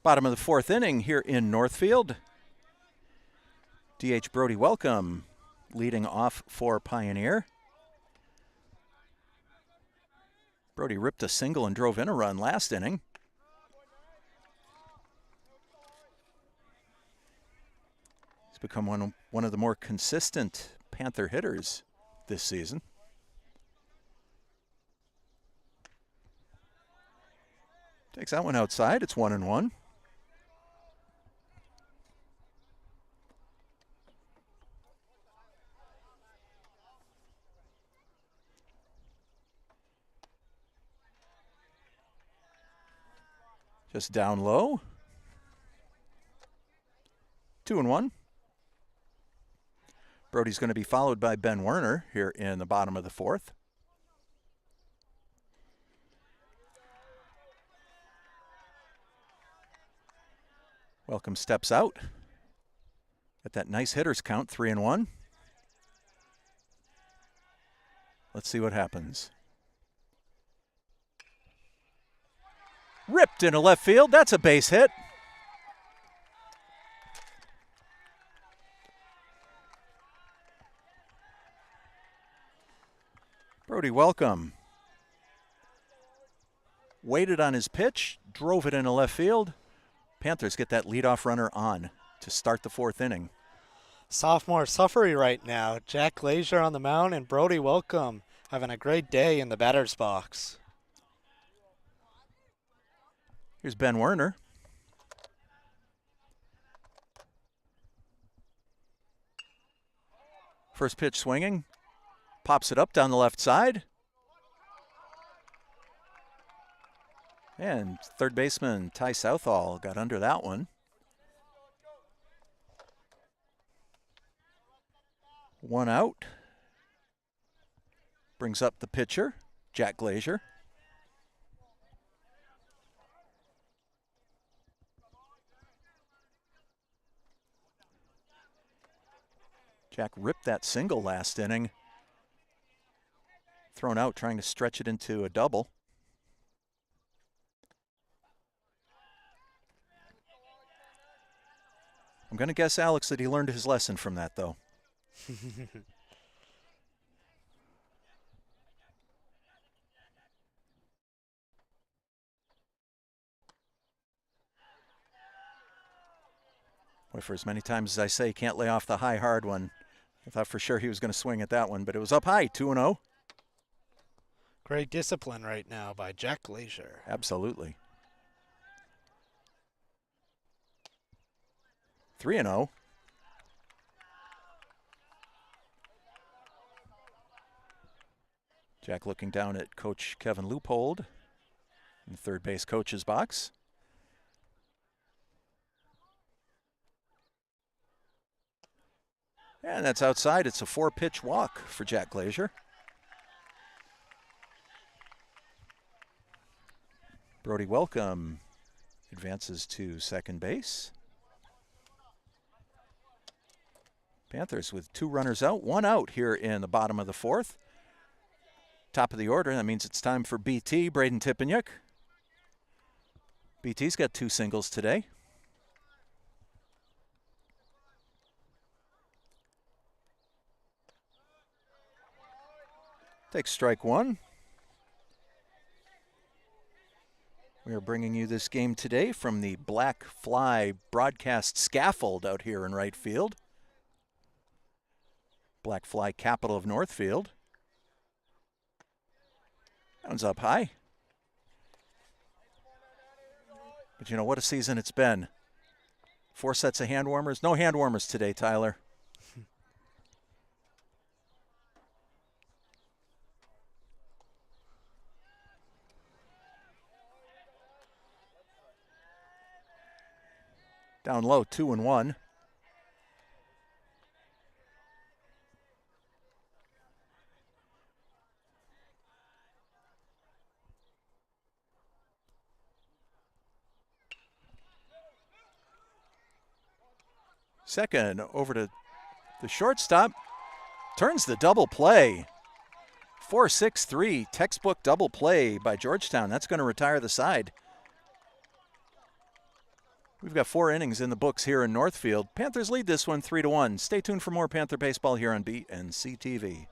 Bottom of the fourth inning here in Northfield. D.H. Brody Welcome leading off for Pioneer. Brody ripped a single and drove in a run last inning. He's become one of the more consistent Panther hitters this season. Takes that one outside. It's 1-1. Just down low. 2-1. Brody's going to be followed by Ben Werner here in the bottom of the fourth. Welcome steps out. At that nice hitter's count, 3-1. Let's see what happens. Ripped into left field. That's a base hit. Brody Welcome waited on his pitch, drove it into left field. Panthers get that leadoff runner on to start the 4th inning. Sophomore suffering right now. Jack Glazier on the mound and Brody Welcome having a great day in the batter's box. Here's Ben Werner. First pitch swinging. Pops it up down the left side. And third baseman Ty Southall got under that one. 1 out. Brings up the pitcher, Jack Glazier. Jack ripped that single last inning. Thrown out trying to stretch it into a double. I'm going to guess, Alex, that he learned his lesson from that, though. Boy, for as many times as I say, can't lay off the high, hard one. I thought for sure he was going to swing at that one, but it was up high, 2-0. Great discipline right now by Jack Glazier. Absolutely. 3-0. Jack looking down at Coach Kevin Leupold in the third base coach's box. And that's outside. It's a 4-pitch walk for Jack Glazier. Brody Welcome advances to second base. Panthers with 2 runners out, 1 out here in the bottom of the 4th. Top of the order, that means it's time for BT, Braden Tipeniuk. BT's got 2 singles today. Takes strike 1. We are bringing you this game today from the Black Fly broadcast scaffold out here in right field. Black Fly, capital of Northfield. That one's up high. But you know, what a season it's been. 4 sets of hand warmers. No hand warmers today, Tyler. Down low, 2-1. Second over to the shortstop. Turns the double play. 4-6-3, textbook double play by Georgetown. That's going to retire the side. We've got 4 innings in the books here in Northfield. Panthers lead this one 3-1. Stay tuned for more Panther baseball here on BNC TV.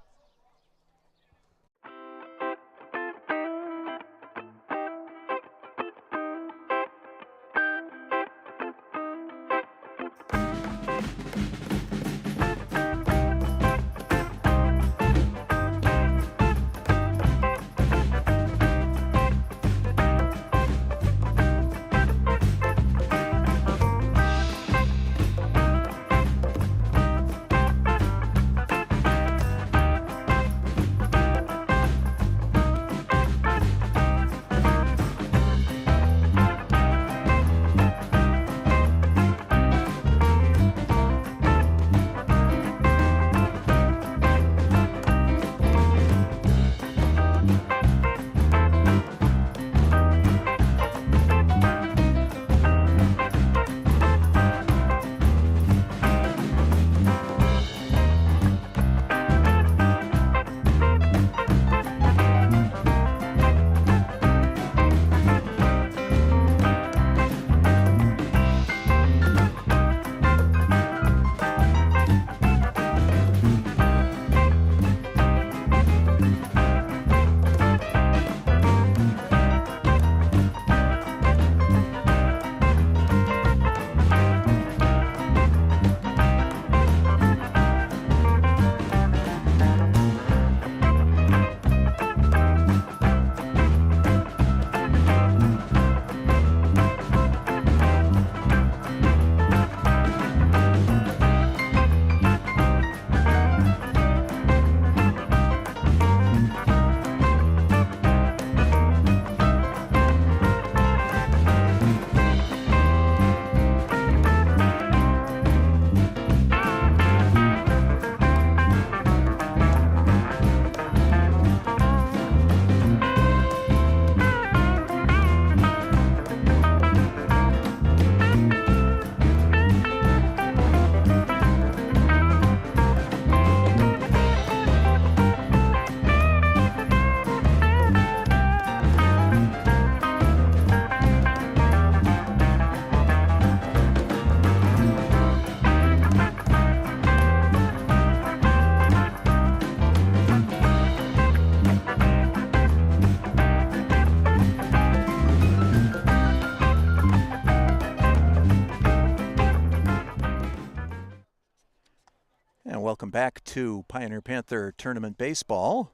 welcome back to Pioneer Panther Tournament Baseball.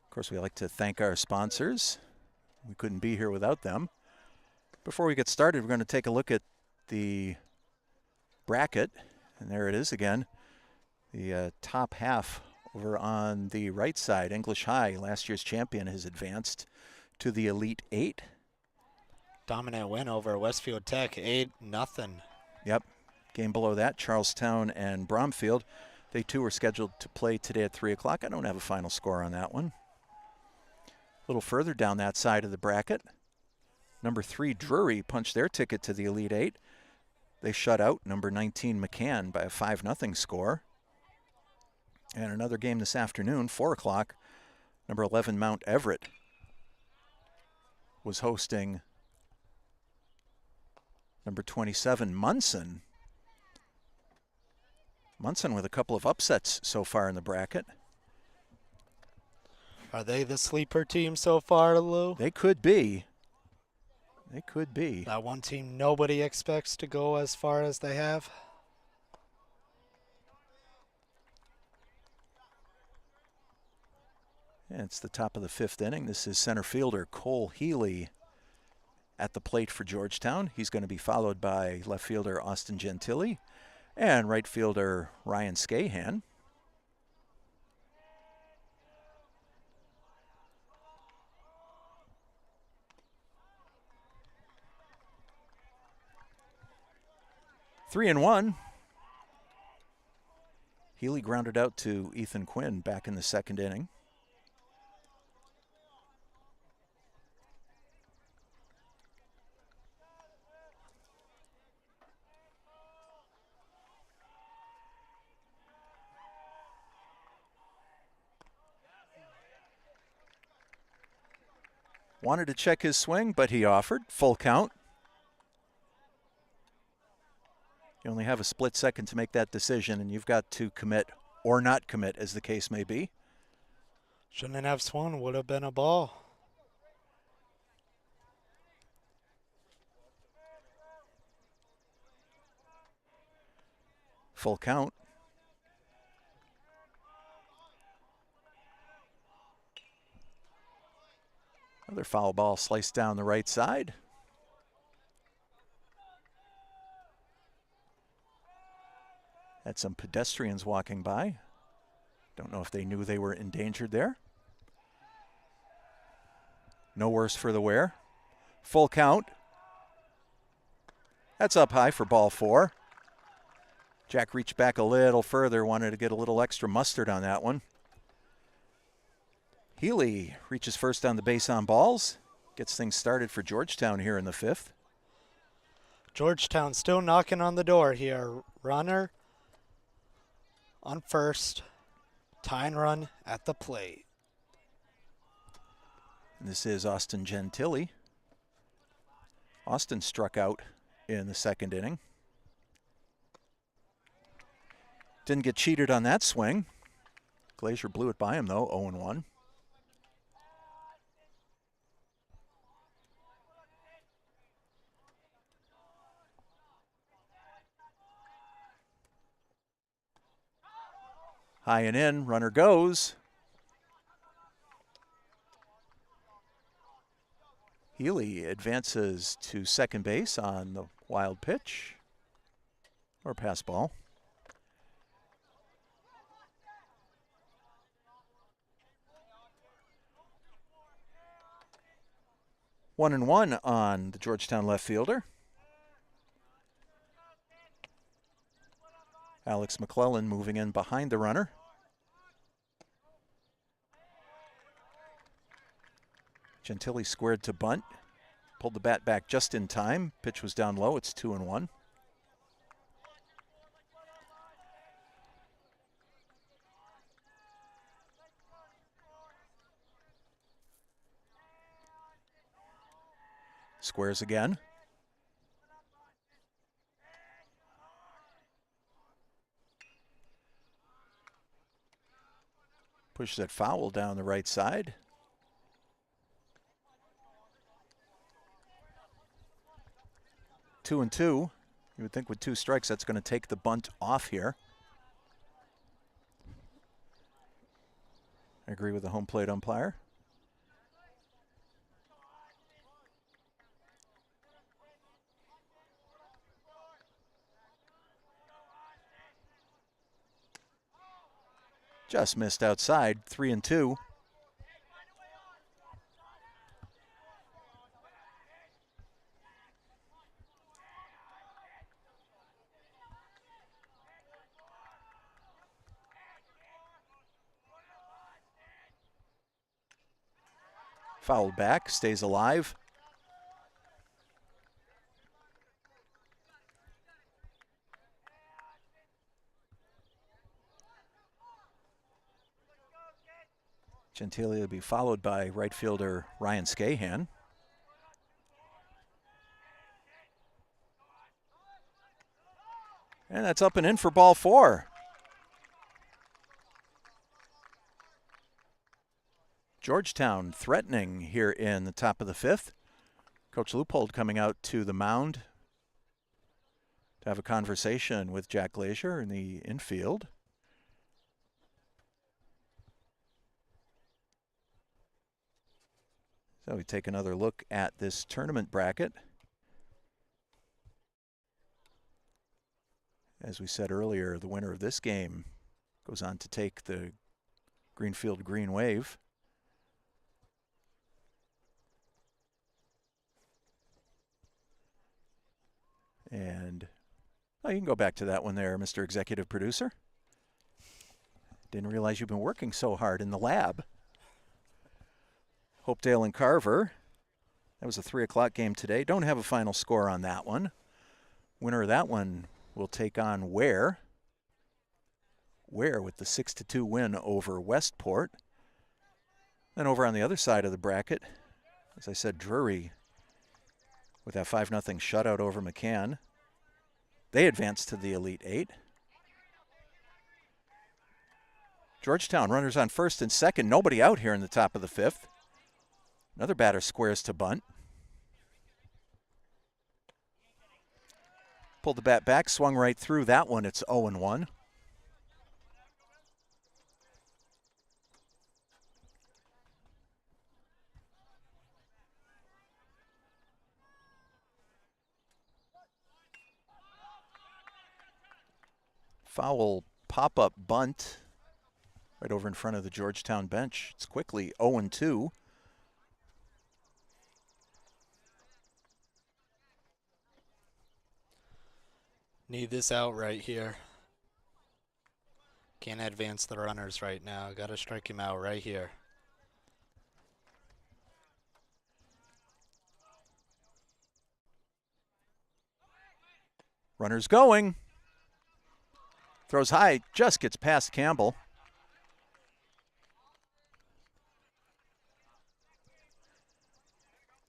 Of course, we like to thank our sponsors. We couldn't be here without them. Before we get started, we're going to take a look at the bracket. And there it is again. The top half over on the right side. English High, last year's champion, has advanced to the Elite Eight. Dominant win over Westfield Tech, 8-0. Yep. Game below that, Charlestown and Bromfield. They too are scheduled to play today at 3 o'clock. I don't have a final score on that one. A little further down that side of the bracket, number 3 Drury punched their ticket to the Elite Eight. They shut out number 19 McCann by a 5-0 score. And another game this afternoon, 4 o'clock, number 11 Mount Everett was hosting number 27 Munson. Munson with a couple of upsets so far in the bracket. Are they the sleeper team so far, Lou? They could be. They could be. That one team nobody expects to go as far as they have. And it's the top of the 5th inning. This is center fielder Cole Healy at the plate for Georgetown. He's going to be followed by left fielder Austin Gentili and right fielder Ryan Scahan. Three and one. Healy grounded out to Ethan Quinn back in the 2nd inning. Wanted to check his swing, but he offered. Full count. You only have a split second to make that decision, and you've got to commit or not commit, as the case may be. Shouldn't have swung, would have been a ball. Full count. Another foul ball sliced down the right side. Had some pedestrians walking by. Don't know if they knew they were endangered there. No worse for the wear. Full count. That's up high for ball 4. Jack reached back a little further, wanted to get a little extra mustard on that one. Healy reaches first on the base on balls. Gets things started for Georgetown here in the 5th. Georgetown still knocking on the door here. Runner on first. Tying run at the plate. This is Austin Gentili. Austin struck out in the 2nd inning. Didn't get cheated on that swing. Glazier blew it by him though, 0-1. High and in, runner goes. Healy advances to second base on the wild pitch or pass ball. One and one on the Georgetown left fielder. Alex McClellan moving in behind the runner. Gentili squared to bunt. Pulled the bat back just in time. Pitch was down low. It's 2-1. Squares again. Pushes that foul down the right side. Two and two. You would think with 2 strikes that's going to take the bunt off here. I agree with the home plate umpire. Just missed outside, 3-2. Fouled back, stays alive. Gentili will be followed by right fielder Ryan Scahan. And that's up and in for ball 4. Georgetown threatening here in the top of the 5th. Coach Leupold coming out to the mound to have a conversation with Jack Glazier in the infield. So we take another look at this tournament bracket. As we said earlier, the winner of this game goes on to take the Greenfield Green Wave. And oh, you can go back to that one there, Mr. Executive Producer. Didn't realize you've been working so hard in the lab. Hopedale and Carver. That was a 3 o'clock game today. Don't have a final score on that one. Winner of that one will take on Ware. Ware with the 6-2 win over Westport. Then over on the other side of the bracket, as I said, Drury with that 5-0 shutout over McCann. They advance to the Elite Eight. Georgetown runners on first and second. Nobody out here in the top of the 5th. Another batter squares to bunt. Pulled the bat back, swung right through that one. It's 0-1. Foul pop-up bunt right over in front of the Georgetown bench. It's quickly 0-2. Need this out right here. Can't advance the runners right now. Got to strike him out right here. Runners going. Throws high, just gets past Campbell.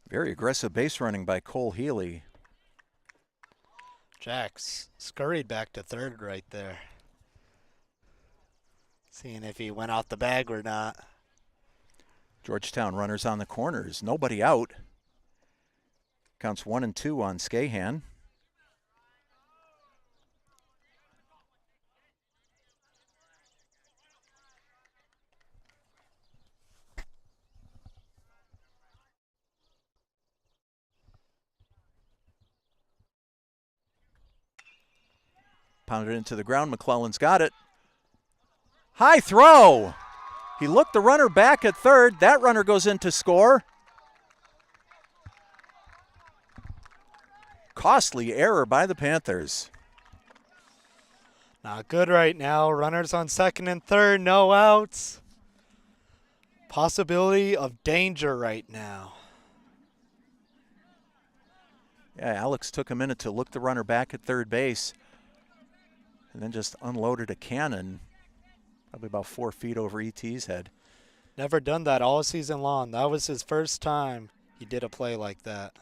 Very aggressive base running by Cole Healy. Jax scurried back to third right there. Seeing if he went out the bag or not. Georgetown runners on the corners. Nobody out. Counts 1-2 on Scahan. Pounded into the ground. McClellan's got it. High throw. He looked the runner back at third. That runner goes in to score. Costly error by the Panthers. Not good right now. Runners on second and third. No outs. Possibility of danger right now. Yeah, Alex took a minute to look the runner back at third base and then just unloaded a cannon probably about 4 feet over ET's head. Never done that all season long. That was his first time he did a play like that.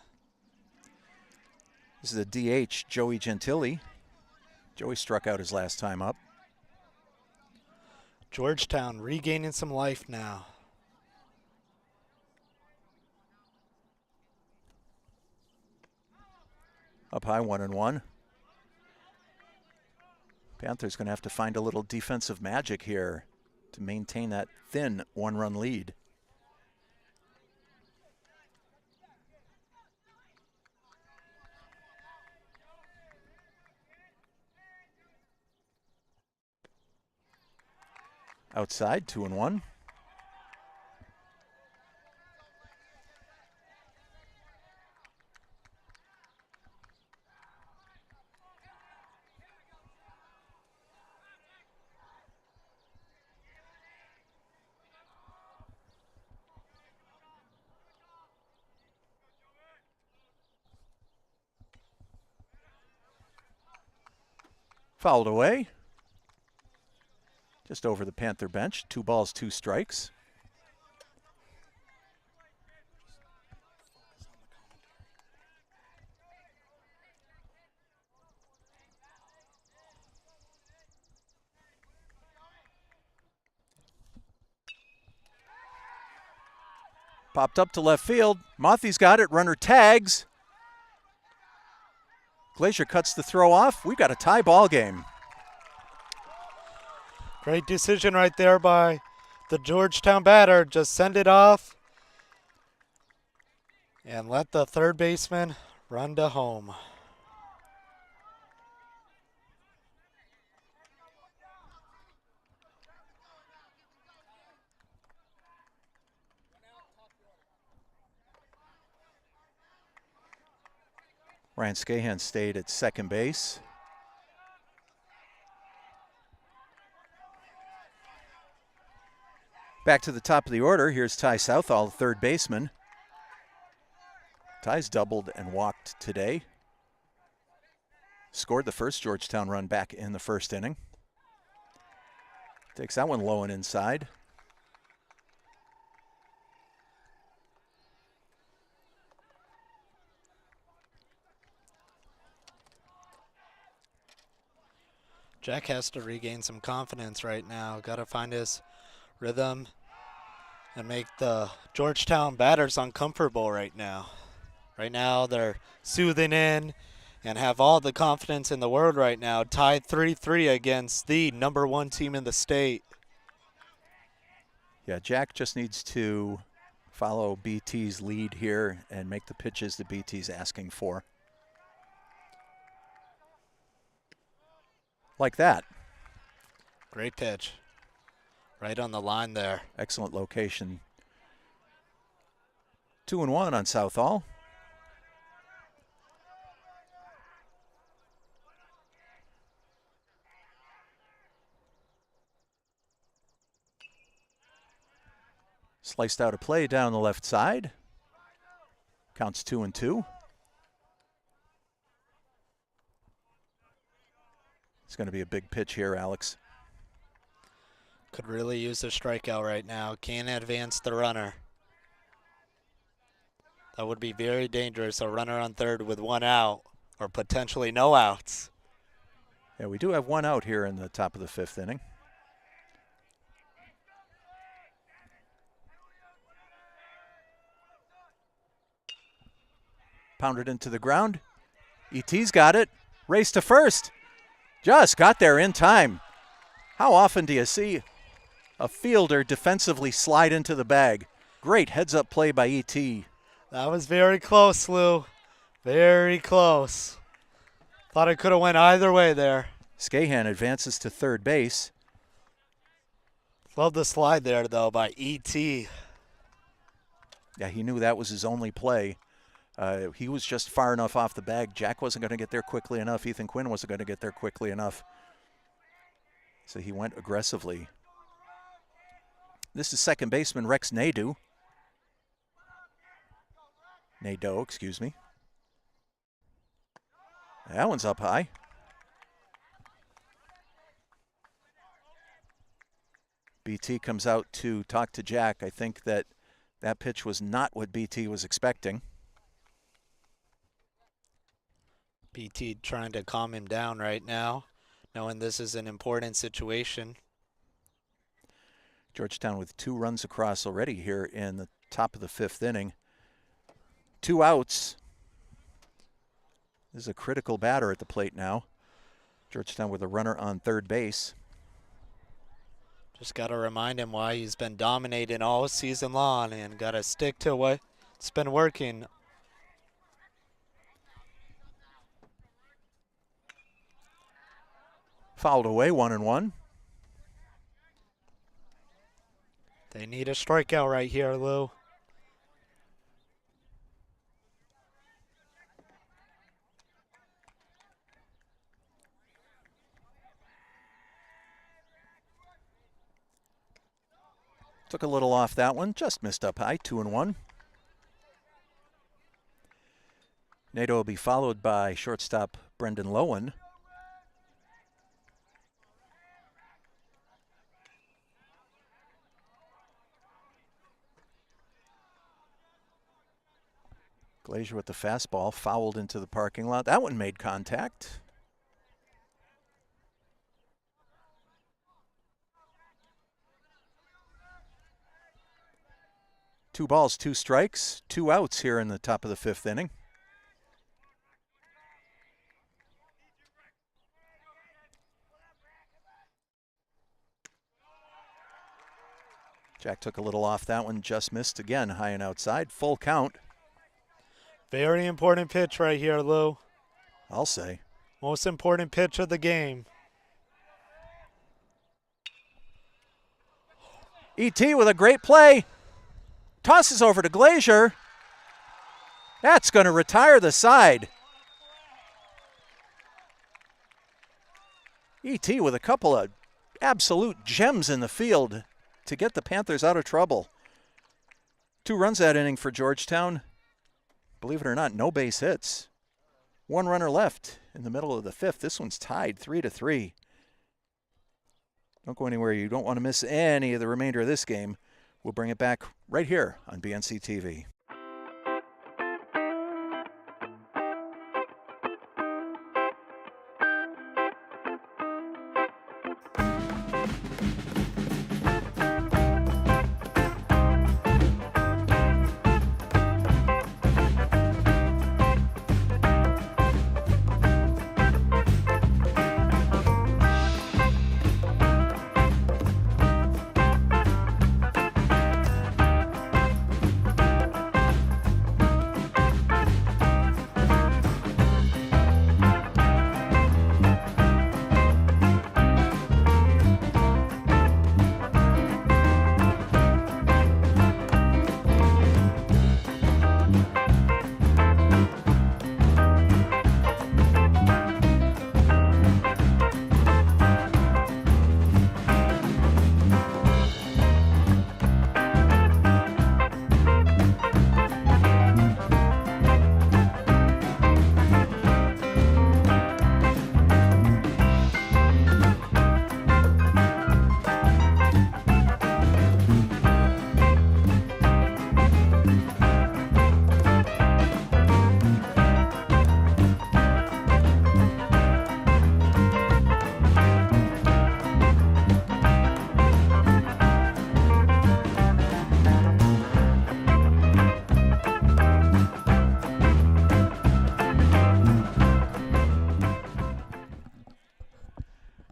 This is the DH, Joey Gentili. Joey struck out his last time up. Georgetown regaining some life now. Up high, 1-1. Panthers going to have to find a little defensive magic here to maintain that thin one-run lead. Outside, 2-1. Fouled away. Just over the Panther bench. 2 balls, 2 strikes. Popped up to left field. Mothie's got it. Runner tags. Glazier cuts the throw off. We've got a tie ball game. Great decision right there by the Georgetown batter. Just send it off and let the third baseman run to home. Ryan Scahan stayed at second base. Back to the top of the order. Here's Ty Southall, the third baseman. Ty's doubled and walked today. Scored the first Georgetown run back in the first inning. Takes that one low and inside. Jack has to regain some confidence right now. Got to find his rhythm and make the Georgetown batters uncomfortable right now. Right now they're soothing in and have all the confidence in the world right now. Tied 3-3 against the #1 team in the state. Yeah, Jack just needs to follow BT's lead here and make the pitches that BT's asking for. Like that. Great pitch. Right on the line there. Excellent location. 2-1 on Southall. Sliced out a play down the left side. Counts 2-2. It's going to be a big pitch here, Alex. Could really use a strikeout right now. Can't advance the runner. That would be very dangerous. A runner on third with 1 out or potentially no outs. Yeah, we do have 1 out here in the top of the 5th inning. Pounded into the ground. ET's got it. Race to first. Just got there in time. How often do you see a fielder defensively slide into the bag? Great heads-up play by ET. That was very close, Lou. Very close. Thought it could have went either way there. Scahan advances to third base. Love the slide there, though, by ET. Yeah, he knew that was his only play. He was just far enough off the bag. Jack wasn't going to get there quickly enough. Ethan Quinn wasn't going to get there quickly enough. So he went aggressively. This is second baseman Rex Nadeau. Nadeau, excuse me. That one's up high. BT comes out to talk to Jack. I think that pitch was not what BT was expecting. BT trying to calm him down right now, knowing this is an important situation. Georgetown with 2 runs across already here in the top of the 5th inning. 2 outs. This is a critical batter at the plate now. Georgetown with a runner on third base. Just got to remind him why he's been dominating all season long and got to stick to what's been working. Fouled away, 1-1. They need a strikeout right here, Lou. Took a little off that one, just missed up high, 2-1. Nato will be followed by shortstop Brendan Lowen. Glazier with the fastball, fouled into the parking lot. That one made contact. Two balls, two strikes, two outs here in the top of the fifth inning. Jack took a little off that one, just missed again, high and outside, full count. Very important pitch right here, Lou. I'll say. Most important pitch of the game. E.T. with a great play. Tosses over to Glazier. That's going to retire the side. E.T. with a couple of absolute gems in the field to get the Panthers out of trouble. 2 runs that inning for Georgetown. Believe it or not, no base hits. 1 runner left in the middle of the fifth. This one's tied 3-3. Don't go anywhere. You don't want to miss any of the remainder of this game. We'll bring it back right here on BNC TV.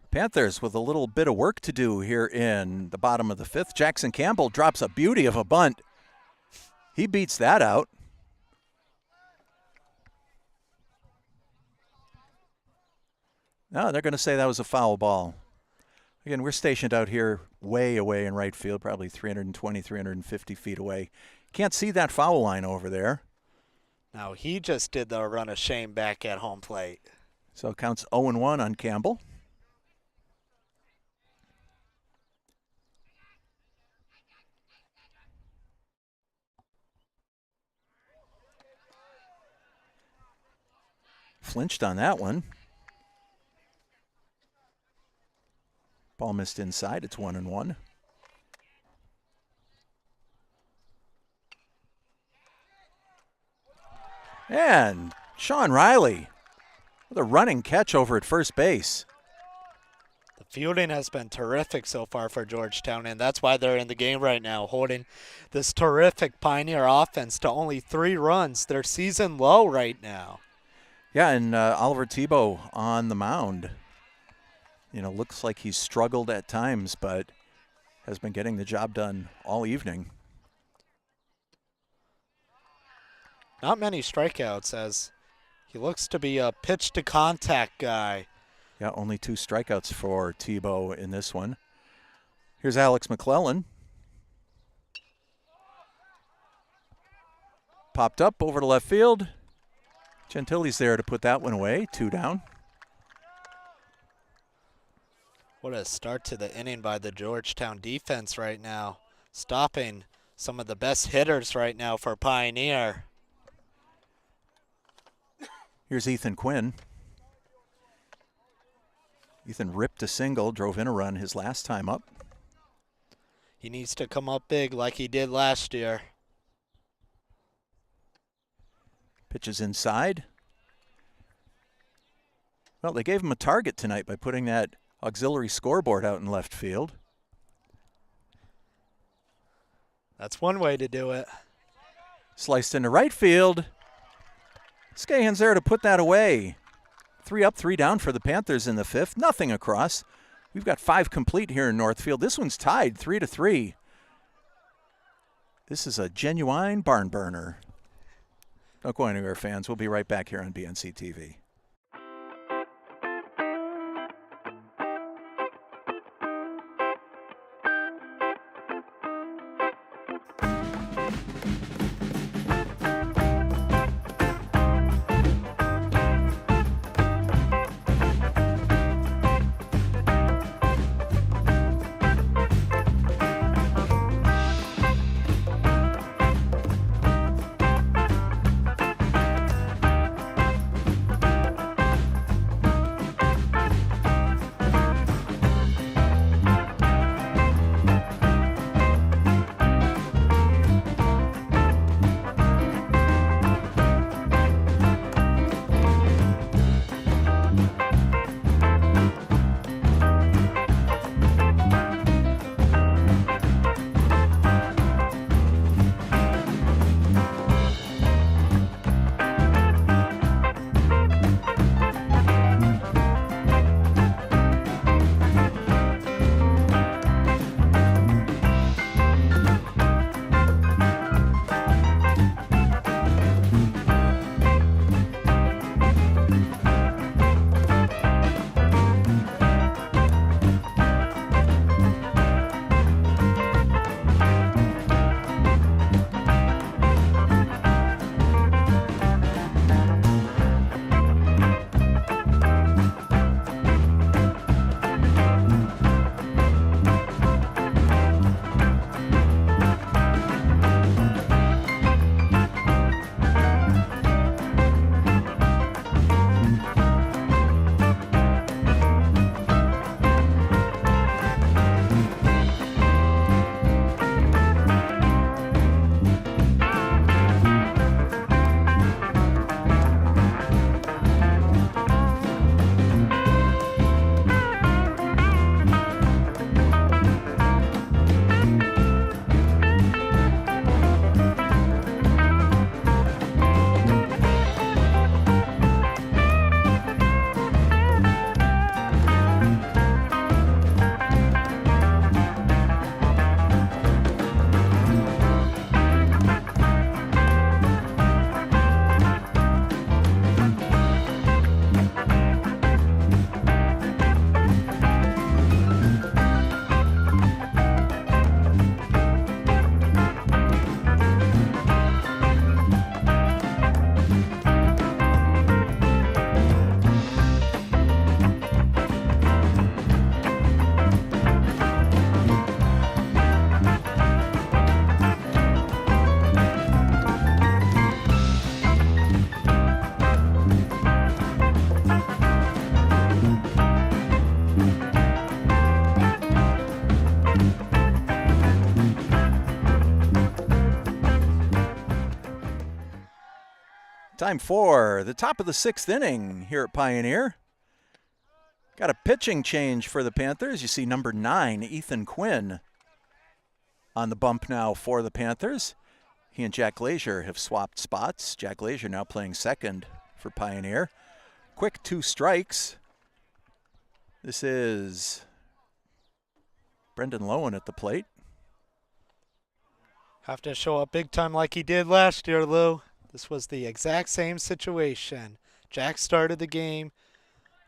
Panthers with a little bit of work to do here in the bottom of the fifth. Jackson Campbell drops a beauty of a bunt. He beats that out. No, they're going to say that was a foul ball. Again, we're stationed out here way away in right field, probably 320, 350 feet away. Can't see that foul line over there. Now, he just did the run of shame back at home plate. So it counts 0-1 on Campbell. Flinched on that one. Ball missed inside. It's 1-1. And Sean Riley with a running catch over at first base. The fielding has been terrific so far for Georgetown, and that's why they're in the game right now, holding this terrific Pioneer offense to only 3 runs. Their season low right now. Yeah, and Oliver Tebow on the mound. You know, looks like he's struggled at times, but has been getting the job done all evening. Not many strikeouts, as he looks to be a pitch to contact guy. Yeah, only 2 strikeouts for Tebow in this one. Here's Alex McClellan. Popped up over to left field. Gentili's there to put that one away. 2 down. What a start to the inning by the Georgetown defense right now. Stopping some of the best hitters right now for Pioneer. Here's Ethan Quinn. Ethan ripped a single, drove in a run his last time up. He needs to come up big like he did last year. Pitches inside. Well, they gave him a target tonight by putting that auxiliary scoreboard out in left field. That's one way to do it. Sliced into right field. Scahan's there to put that away. 3 up, 3 down for the Panthers in the 5th. Nothing across. We've got 5 complete here in Northfield. This one's tied 3-3. This is a genuine barn burner. Don't go anywhere, fans. We'll be right back here on BNC TV. Time for the top of the 6th inning here at Pioneer. Got a pitching change for the Panthers. You see number 9, Ethan Quinn, on the bump now for the Panthers. He and Jack Glazier have swapped spots. Jack Glazier now playing second for Pioneer. Quick 2 strikes. This is Brendan Lowen at the plate. Have to show up big time like he did last year, Lou. This was the exact same situation. Jack started the game,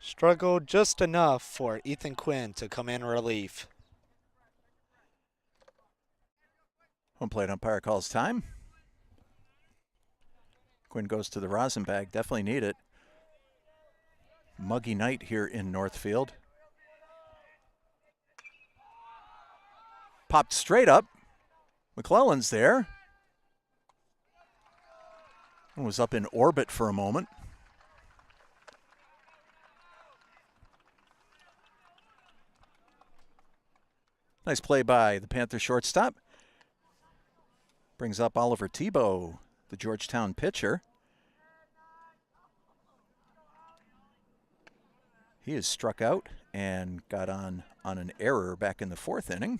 struggled just enough for Ethan Quinn to come in relief. Home plate umpire calls time. Quinn goes to the rosin bag. Definitely need it. Muggy night here in Northfield. Popped straight up. McClellan's there. And was up in orbit for a moment. Nice play by the Panther shortstop. Brings up Oliver Tebow, the Georgetown pitcher. He is struck out and got on an error back in the 4th inning.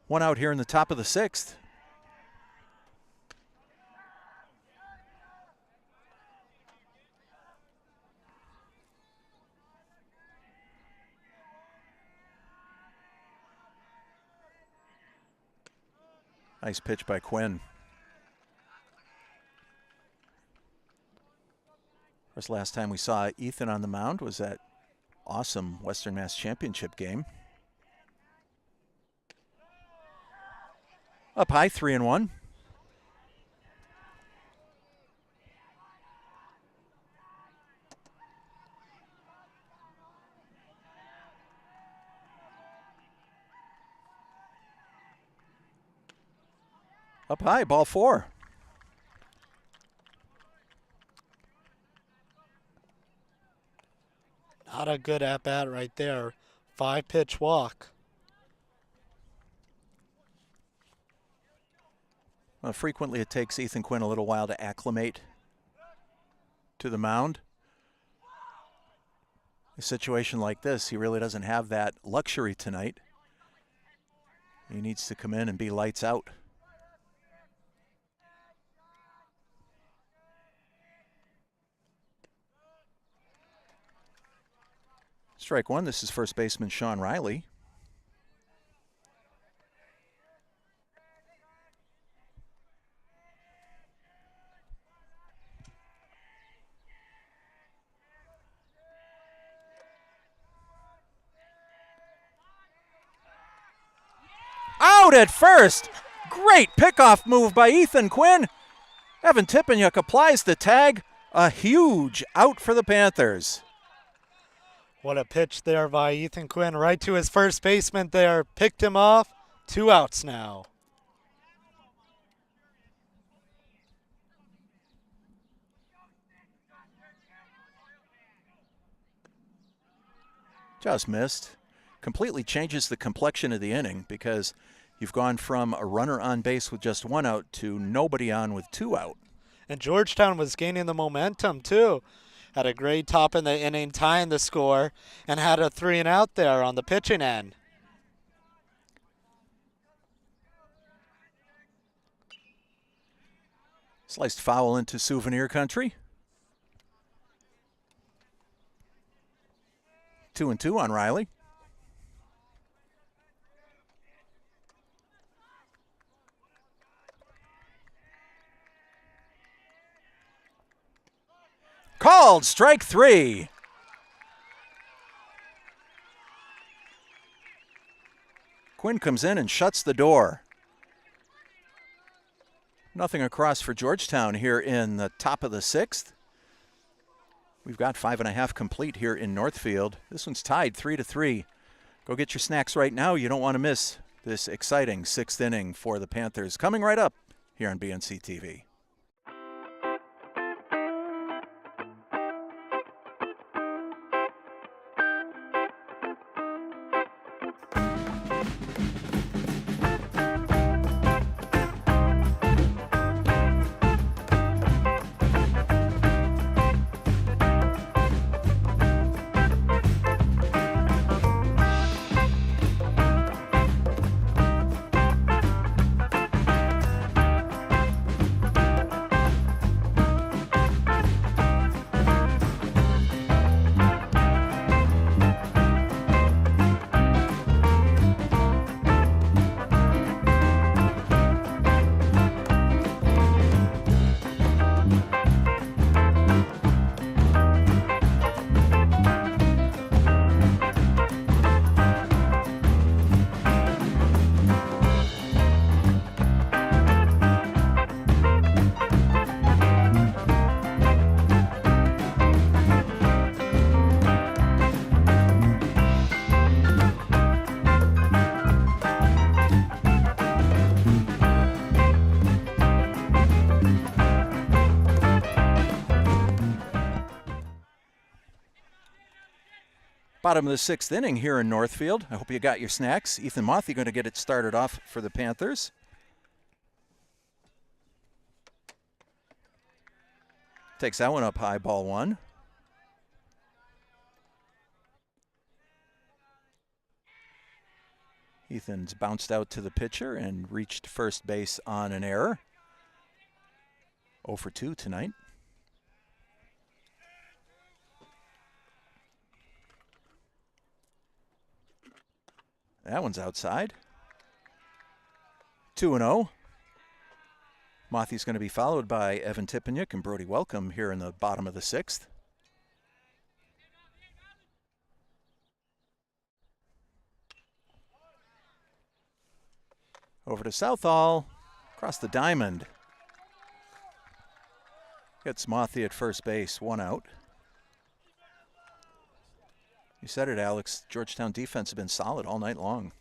1 out here in the top of the 6th. Nice pitch by Quinn. Of course, last time we saw Ethan on the mound was that awesome Western Mass Championship game. Up high, 3-1. Up high, ball 4. Not a good at-bat right there. 5-pitch walk. Well, frequently it takes Ethan Quinn a little while to acclimate to the mound. A situation like this, he really doesn't have that luxury tonight. He needs to come in and be lights out. Strike 1, this is first baseman Sean Riley. Out at first. Great pickoff move by Ethan Quinn. Evan Tippanyuk applies the tag. A huge out for the Panthers. What a pitch there by Ethan Quinn right to his first baseman there. Picked him off. 2 outs now. Just missed. Completely changes the complexion of the inning because you've gone from a runner on base with just 1 out to nobody on with 2 out. And Georgetown was gaining the momentum too. Had a great top in the inning, tying the score, and had a 3-and-out there on the pitching end. Sliced foul into Souvenir Country. 2-2 on Riley. Called strike 3. Quinn comes in and shuts the door. Nothing across for Georgetown here in the top of the 6th. We've got 5.5 complete here in Northfield. This one's tied 3-3. Go get your snacks right now. You don't want to miss this exciting 6th inning for the Panthers. Coming right up here on BNC TV. Bottom of the 6th inning here in Northfield. I hope you got your snacks. Ethan Mothy going to get it started off for the Panthers. Takes that one up high, ball 1. Ethan's bounced out to the pitcher and reached first base on an error. 0 for 2 tonight. That one's outside. 2-0. Mothy's going to be followed by Evan Tipeniuk and Brody Welcome here in the bottom of the 6th. Over to Southall, across the diamond. Gets Mothy at first base, 1 out. You said it, Alex. Georgetown defense has been solid all night long.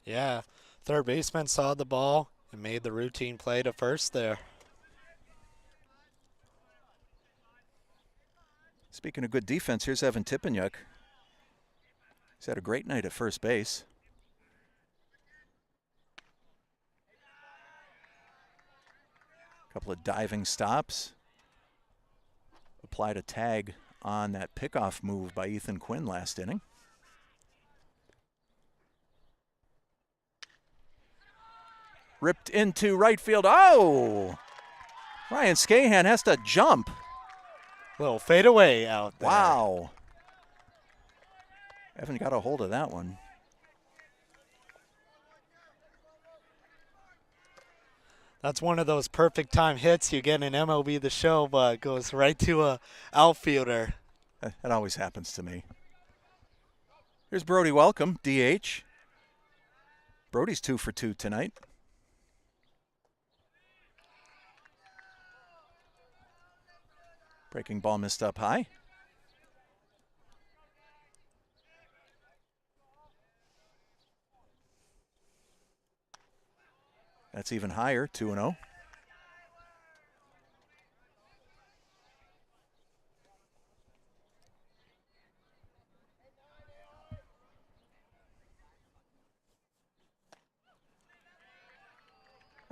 Yeah, third baseman saw the ball and made the routine play to first there. Speaking of good defense, here's Evan Tipeniuk. He's had a great night at first base. Couple of diving stops. Applied a tag on that pickoff move by Ethan Quinn last inning. Ripped into right field. Oh! Ryan Scahan has to jump. Little fadeaway out there. Wow. Evan got a hold of that one. That's one of those perfect time hits you get in MLB The Show, but goes right to a outfielder. That always happens to me. Here's Brody Welcome, DH. Brody's 2 for 2 tonight. Breaking ball missed up high. That's even higher, 2-0.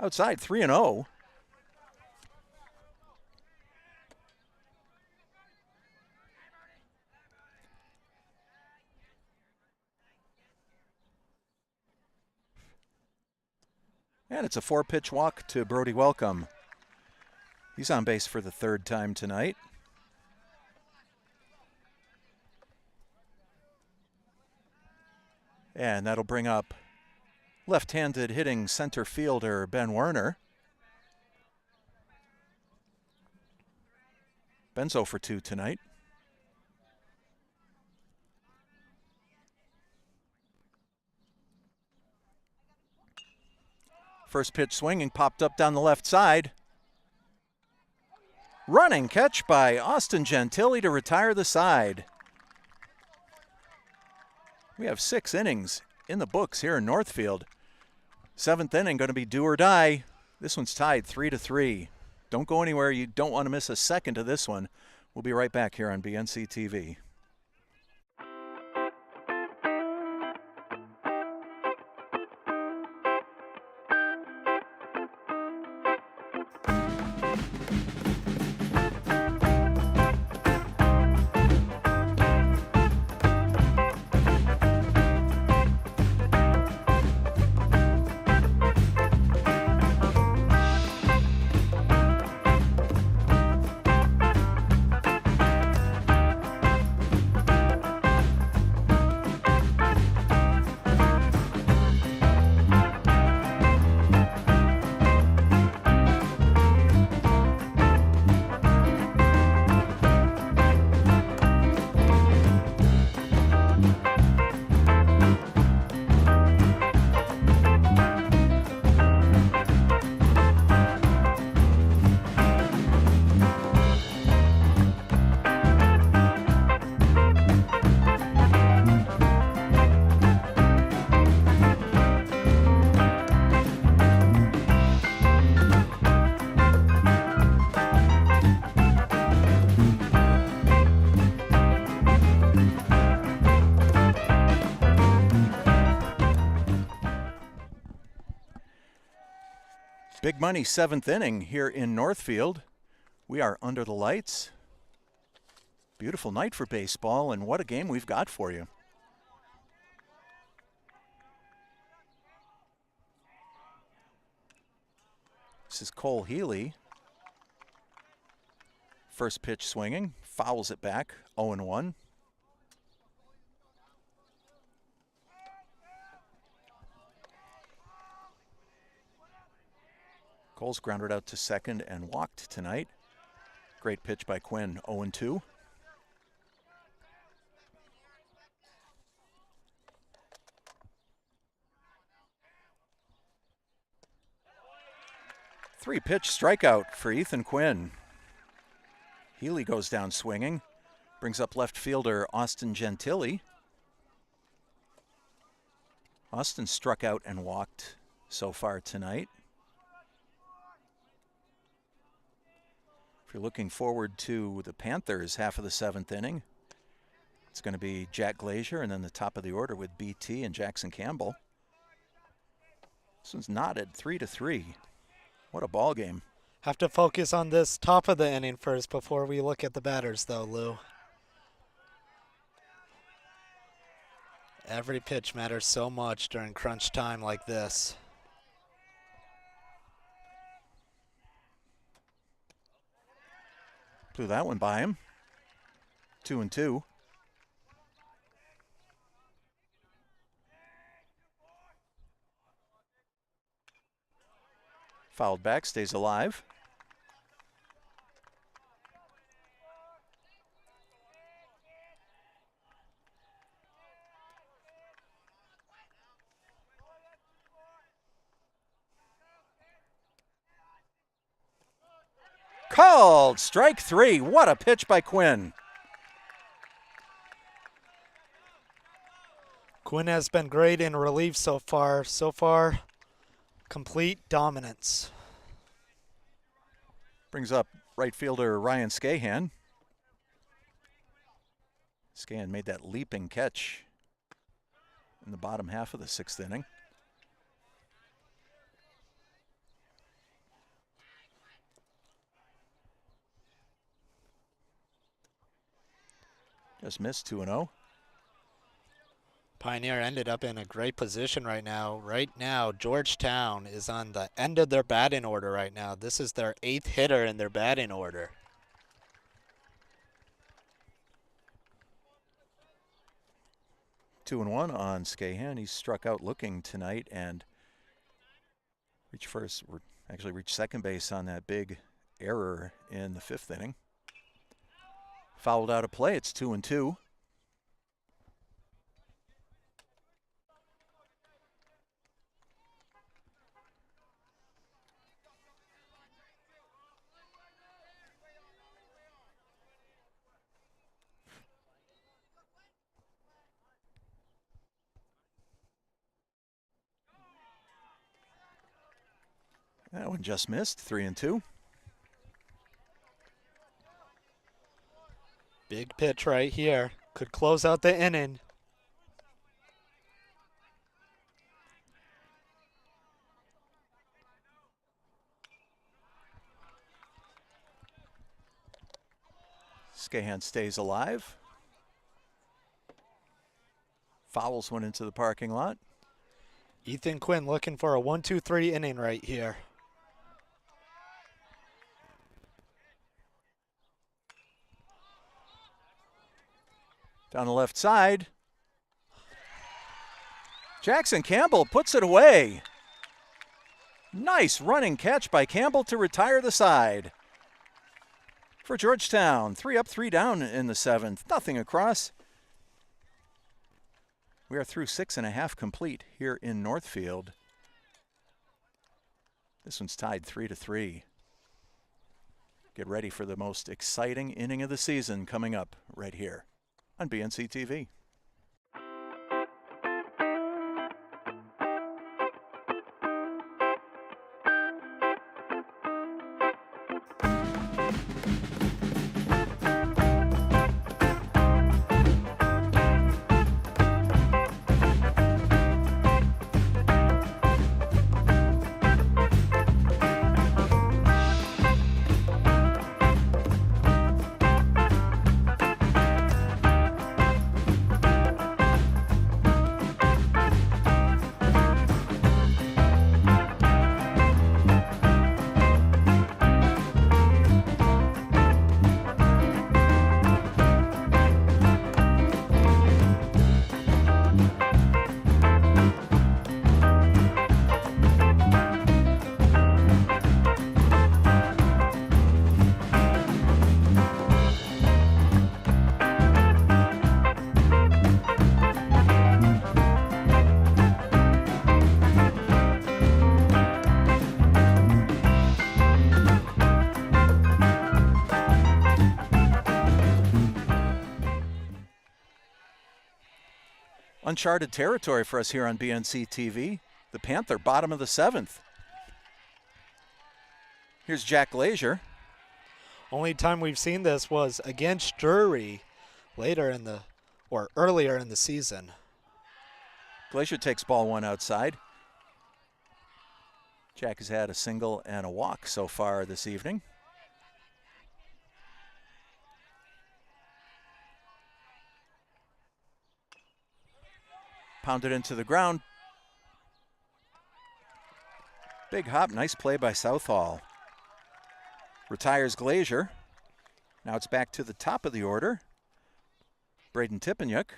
Outside, 3-0. And it's a 4-pitch walk to Brody Welcome. He's on base for the 3rd time tonight. And that'll bring up left-handed hitting center fielder Ben Werner. Ben's 0 for 2 tonight. First pitch swinging, popped up down the left side. Running catch by Austin Gentili to retire the side. We have 6 innings in the books here in Northfield. 7th inning going to be do or die. This one's tied 3-3. Don't go anywhere. You don't want to miss a second of this one. We'll be right back here on BNC TV. Big money 7th inning here in Northfield. We are under the lights. Beautiful night for baseball, and what a game we've got for you. This is Cole Healy. First pitch swinging, fouls it back, 0-1. Cole's grounded out to second and walked tonight. Great pitch by Quinn, 0-2. Three-pitch strikeout for Ethan Quinn. Healy goes down swinging, brings up left fielder Austin Gentili. Austin struck out and walked so far tonight. If you're looking forward to the Panthers half of the 7th inning, it's going to be Jack Glazier and then the top of the order with BT and Jackson Campbell. This one's knotted 3-3. What a ball game. Have to focus on this top of the inning first before we look at the batters, though, Lou. Every pitch matters so much during crunch time like this. Blew that one by him. 2-2. Fouled back, stays alive. Called, strike 3. What a pitch by Quinn. Quinn has been great in relief so far. Complete dominance. Brings up right fielder Ryan Scahan. Scahan made that leaping catch in the bottom half of the 6th inning. Just missed 2-0. Pioneer ended up in a great position right now. Right now, Georgetown is on the end of their batting order right now. This is their 8th hitter in their batting order. 2-1 on Scahan. He struck out looking tonight and reached second base on that big error in the 5th inning. Fouled out of play. It's 2-2. That one just missed, 3-2. Big pitch right here. Could close out the inning. Scahan stays alive. Fouls one into the parking lot. Ethan Quinn looking for a 1-2-3 inning right here. Down the left side. Jackson Campbell puts it away. Nice running catch by Campbell to retire the side. For Georgetown, 3 up, 3 down in the 7th. Nothing across. We are through 6.5 complete here in Northfield. This one's tied 3-3. Get ready for the most exciting inning of the season coming up right here on BNC TV. Uncharted territory for us here on BNC TV. The Panther, bottom of the 7th. Here's Jack Glazier. Only time we've seen this was against Drury earlier in the season. Glazier takes ball 1 outside. Jack has had a single and a walk so far this evening. Pounded into the ground. Big hop, nice play by Southall. Retires Glazier. Now it's back to the top of the order. Braden Tippenyuk.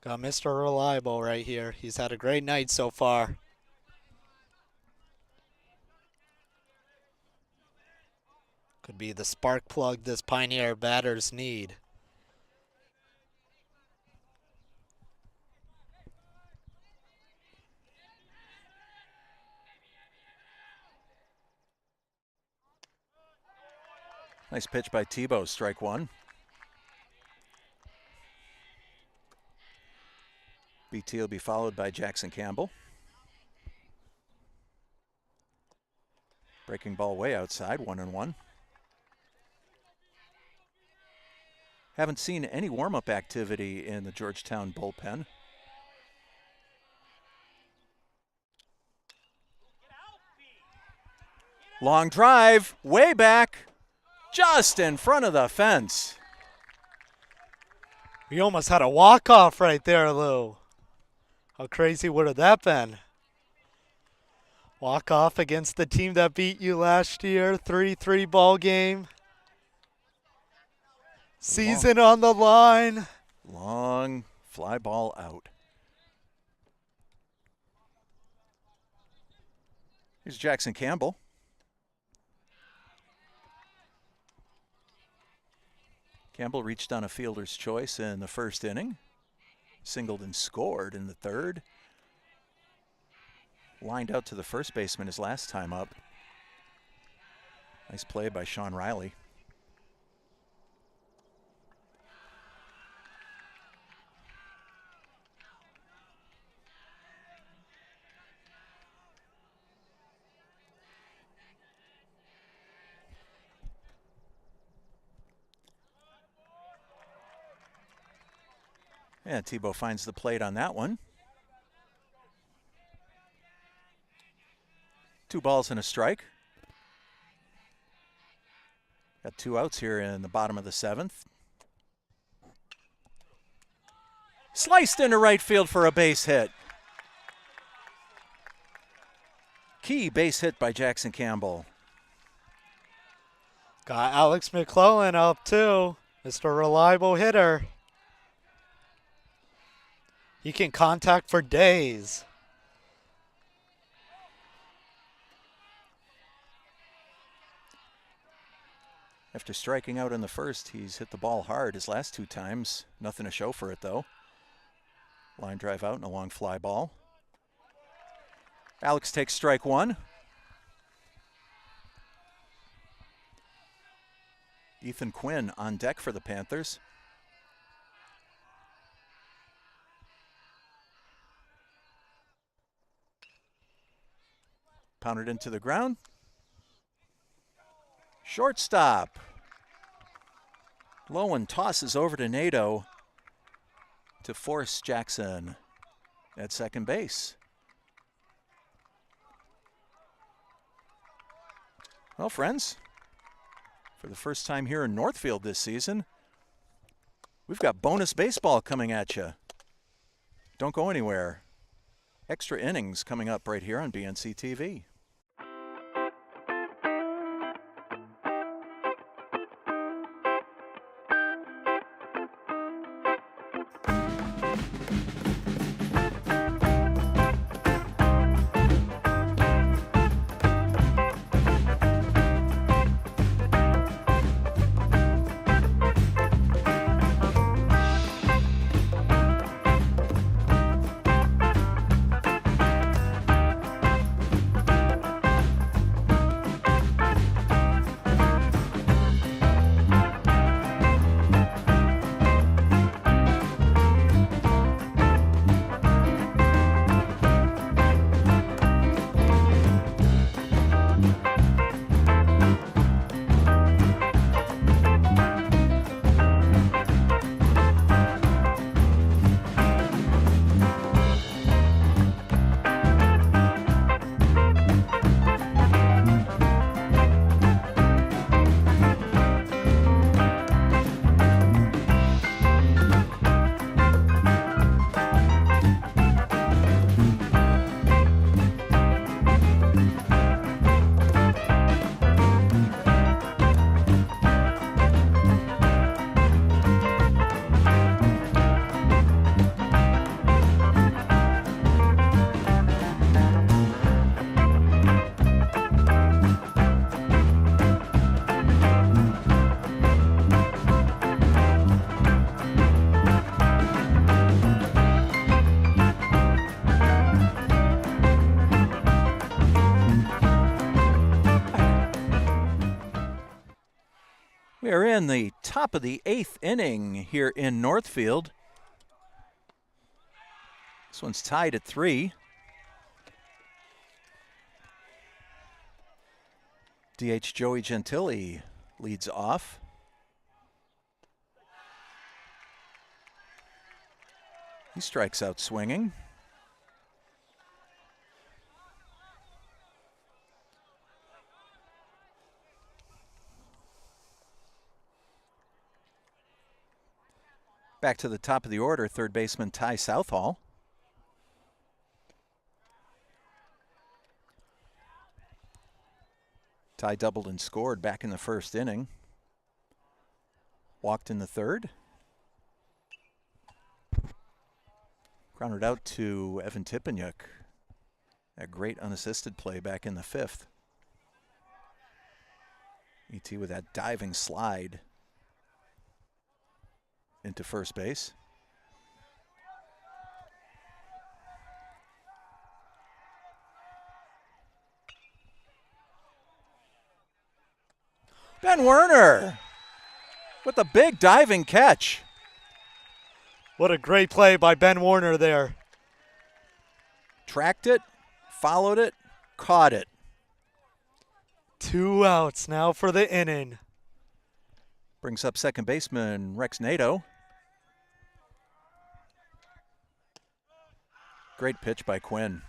Got Mr. Reliable right here. He's had a great night so far. Could be the spark plug this Pioneer batters need. Nice pitch by Tebow, strike 1. BT will be followed by Jackson Campbell. Breaking ball way outside, 1-1. Haven't seen any warm-up activity in the Georgetown bullpen. Long drive, way back, just in front of the fence. We almost had a walk-off right there, Lou. How crazy would have that been? Walk-off against the team that beat you last year, 3-3 ball game. Season on the line. Long fly ball out. Here's Jackson Campbell. Campbell reached on a fielder's choice in the first inning. Singled and scored in the third. Lined out to the first baseman his last time up. Nice play by Sean Riley. Yeah, Tebow finds the plate on that one. 2 balls and a strike. Got 2 outs here in the bottom of the 7th. Sliced into right field for a base hit. Key base hit by Jackson Campbell. Got Alex McClellan up too. Mr. Reliable hitter. He can contact for days. After striking out in the first, he's hit the ball hard his last 2 times. Nothing to show for it, though. Line drive out and a long fly ball. Alex takes strike 1. Ethan Quinn on deck for the Panthers. Pounded into the ground. Shortstop. Lowen tosses over to Nadeau to force Jackson at second base. Well, friends, for the first time here in Northfield this season, we've got bonus baseball coming at you. Don't go anywhere. Extra innings coming up right here on BNC TV. We're in the top of the 8th inning here in Northfield. This one's tied at 3. DH Joey Gentili leads off. He strikes out swinging. Back to the top of the order, third baseman Ty Southall. Ty doubled and scored back in the first inning. Walked in the third. Grounded out to Evan Tipeniuk. A great unassisted play back in the 5th. E.T. with that diving slide into first base. Ben Werner with a big diving catch. What a great play by Ben Werner there. Tracked it, followed it, caught it. 2 outs now for the inning. Brings up second baseman Rex Nato. Great pitch by Quinn.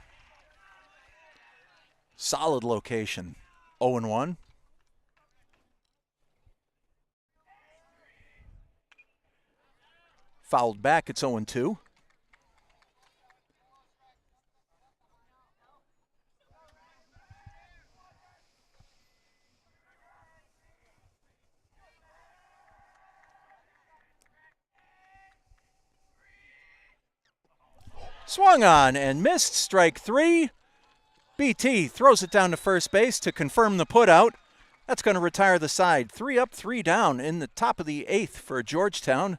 Solid location. 0-1. Fouled back, it's 0-2. Swung on and missed, strike 3. BT throws it down to first base to confirm the putout. That's going to retire the side. 3 up, 3 down in the top of the 8th for Georgetown.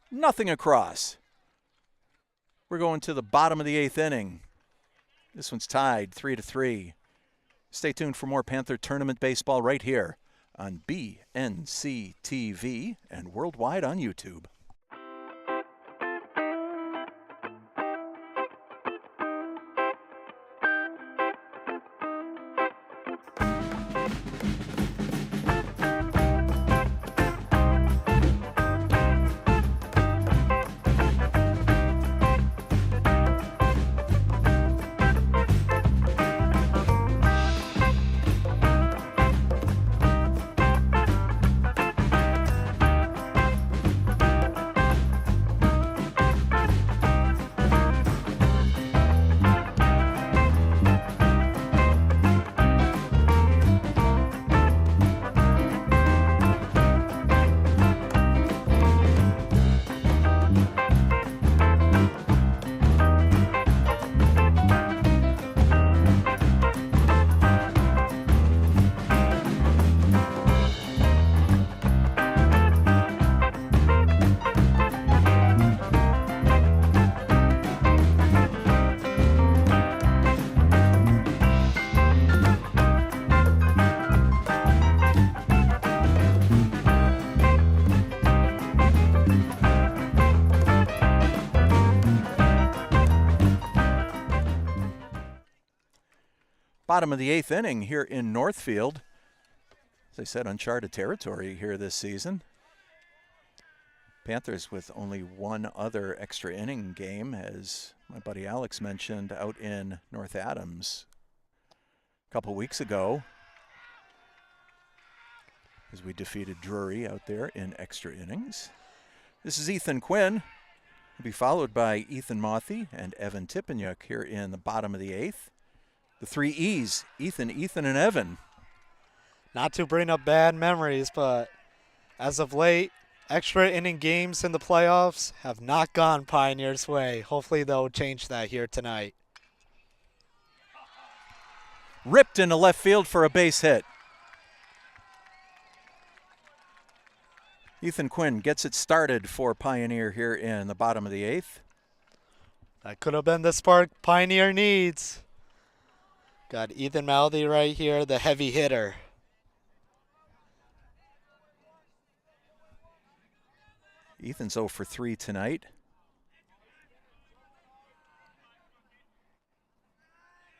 Nothing across. We're going to the bottom of the 8th inning. This one's tied 3-3. Stay tuned for more Panther Tournament baseball right here on BNC TV and worldwide on YouTube. Bottom of the 8th inning here in Northfield. As I said, uncharted territory here this season. Panthers with only one other extra inning game, as my buddy Alex mentioned, out in North Adams a couple weeks ago, as we defeated Drury out there in extra innings. This is Ethan Quinn. He'll be followed by Ethan Mothy and Evan Tipeniuk here in the bottom of the 8th. The 3 E's, Ethan, and Evan. Not to bring up bad memories, but as of late, extra inning games in the playoffs have not gone Pioneers' way. Hopefully they'll change that here tonight. Ripped into left field for a base hit. Ethan Quinn gets it started for Pioneer here in the bottom of the 8th. That could have been the spark Pioneer needs. Got Ethan Mouthy right here, the heavy hitter. Ethan's 0 for 3 tonight.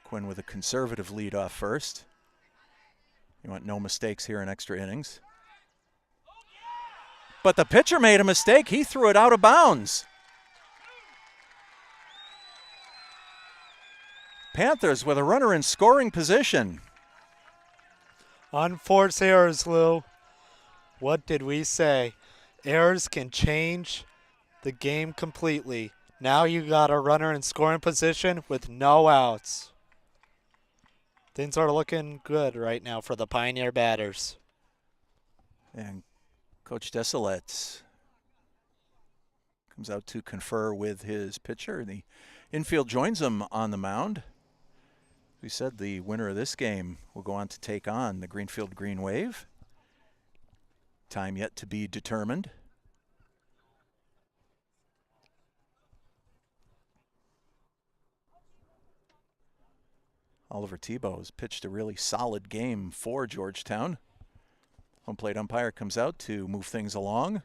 Quinn with a conservative lead off first. You want no mistakes here in extra innings. But the pitcher made a mistake. He threw it out of bounds. Panthers with a runner in scoring position. Unforced errors, Lou. What did we say? Errors can change the game completely. Now you got a runner in scoring position with no outs. Things are looking good right now for the Pioneer batters. And Coach Desilets comes out to confer with his pitcher. The infield joins him on the mound. We said the winner of this game will go on to take on the Greenfield Green Wave. Time yet to be determined. Oliver Tebow has pitched a really solid game for Georgetown. Home plate umpire comes out to move things along.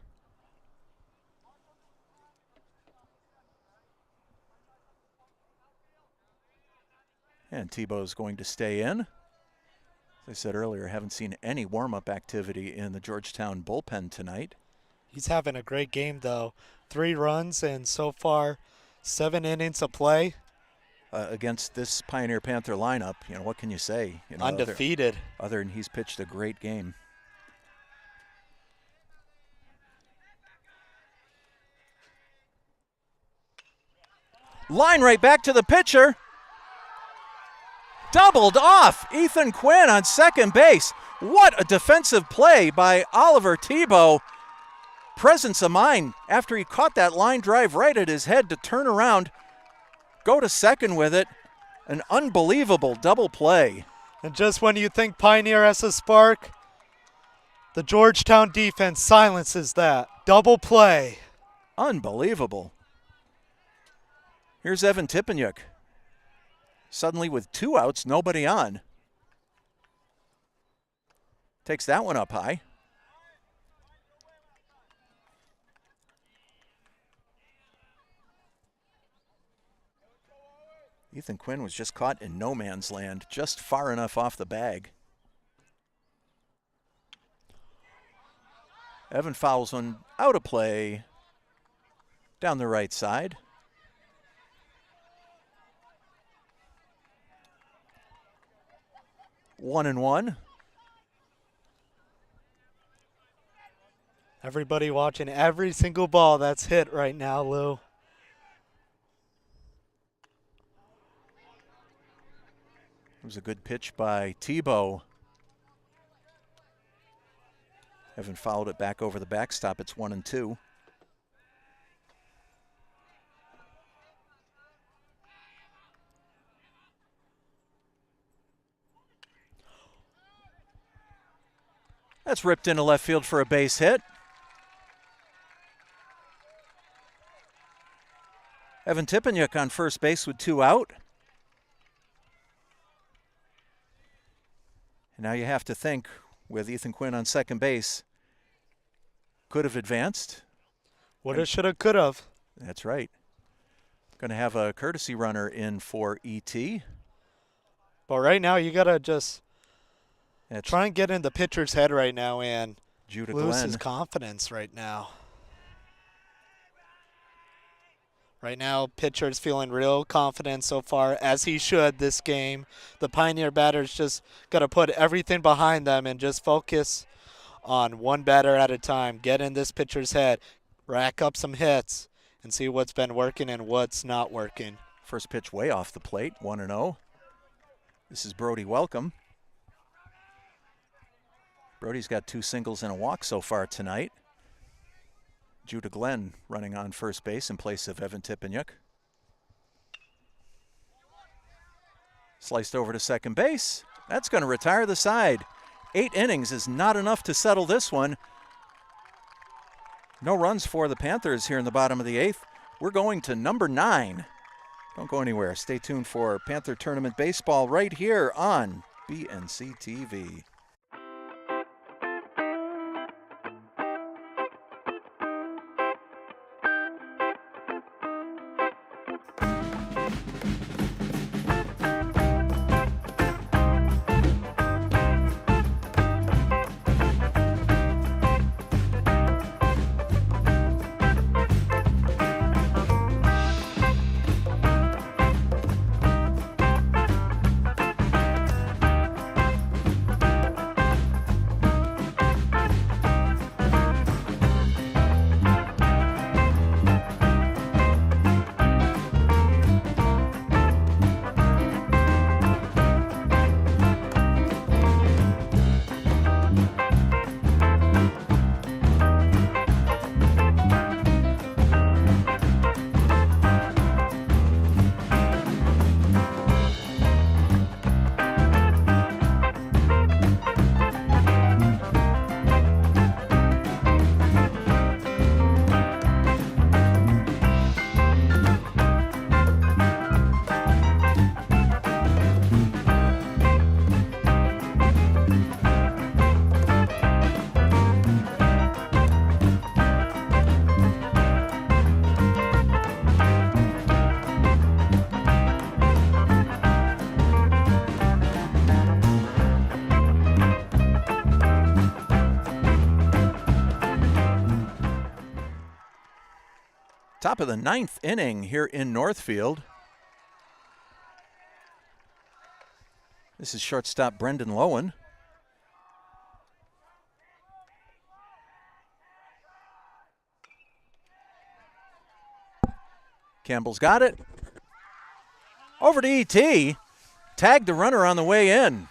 And Tebow's going to stay in. As I said earlier, haven't seen any warm-up activity in the Georgetown bullpen tonight. He's having a great game, though. 3 runs and so far 7 innings of play. Against this Pioneer Panther lineup, you know, what can you say? You know, Undefeated. Other than he's pitched a great game. Line right back to the pitcher. Doubled off. Ethan Quinn on second base. What a defensive play by Oliver Tebow. Presence of mind after he caught that line drive right at his head to turn around, go to second with it. An unbelievable double play. And just when you think Pioneer has a spark, the Georgetown defense silences that. Double play. Unbelievable. Here's Evan Tippenyuk. Suddenly with 2 outs, nobody on. Takes that one up high. Ethan Quinn was just caught in no man's land, just far enough off the bag. Evan fouls one out of play down the right side. One and one. Everybody watching every single ball that's hit right now, Lou. It was a good pitch by Tebow. Evan fouled it back over the backstop. It's 1-2. That's ripped into left field for a base hit. Evan Tippenyuk on first base with 2 out. And now you have to think, with Ethan Quinn on second base, could have advanced. Woulda, shoulda, coulda. That's right. Going to have a courtesy runner in for E.T. But right now you got to just try and get in the pitcher's head right now and lose his confidence right now. Right now, pitcher's feeling real confident so far, as he should this game. The Pioneer batters just got to put everything behind them and just focus on one batter at a time. Get in this pitcher's head, rack up some hits, and see what's been working and what's not working. First pitch way off the plate, 1-0. This is Brody Welcome. Brody's got 2 singles and a walk so far tonight. Judah Glenn running on first base in place of Evan Tippenyuk. Sliced over to second base. That's going to retire the side. 8 innings is not enough to settle this one. No runs for the Panthers here in the bottom of the 8th. We're going to number 9. Don't go anywhere. Stay tuned for Panther Tournament Baseball right here on BNC TV. Top of the 9th inning here in Northfield. This is shortstop Brendan Lowen. Campbell's got it. Over to E.T. Tagged the runner on the way in.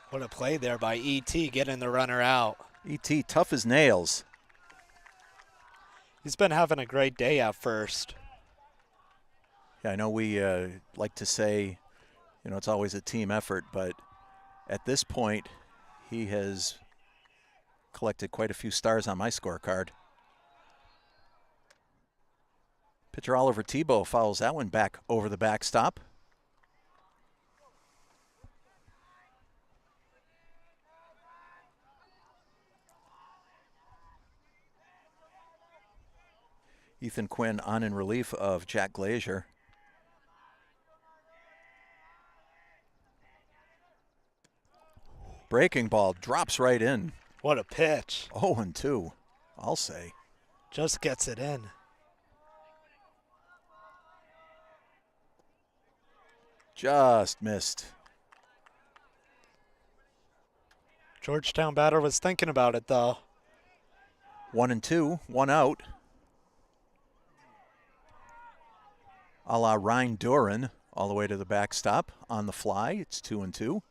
What a play there by E.T. getting the runner out. E.T. tough as nails. He's been having a great day at first. Yeah, I know we like to say, you know, it's always a team effort, but at this point, he has collected quite a few stars on my scorecard. Pitcher Oliver Tebow fouls that one back over the backstop. Ethan Quinn on in relief of Jack Glazier. Breaking ball drops right in. What a pitch. 0-2, I'll say. Just gets it in. Just missed. Georgetown batter was thinking about it, though. 1-2, 1 out. A la Ryan Duran, all the way to the backstop on the fly. It's 2-2.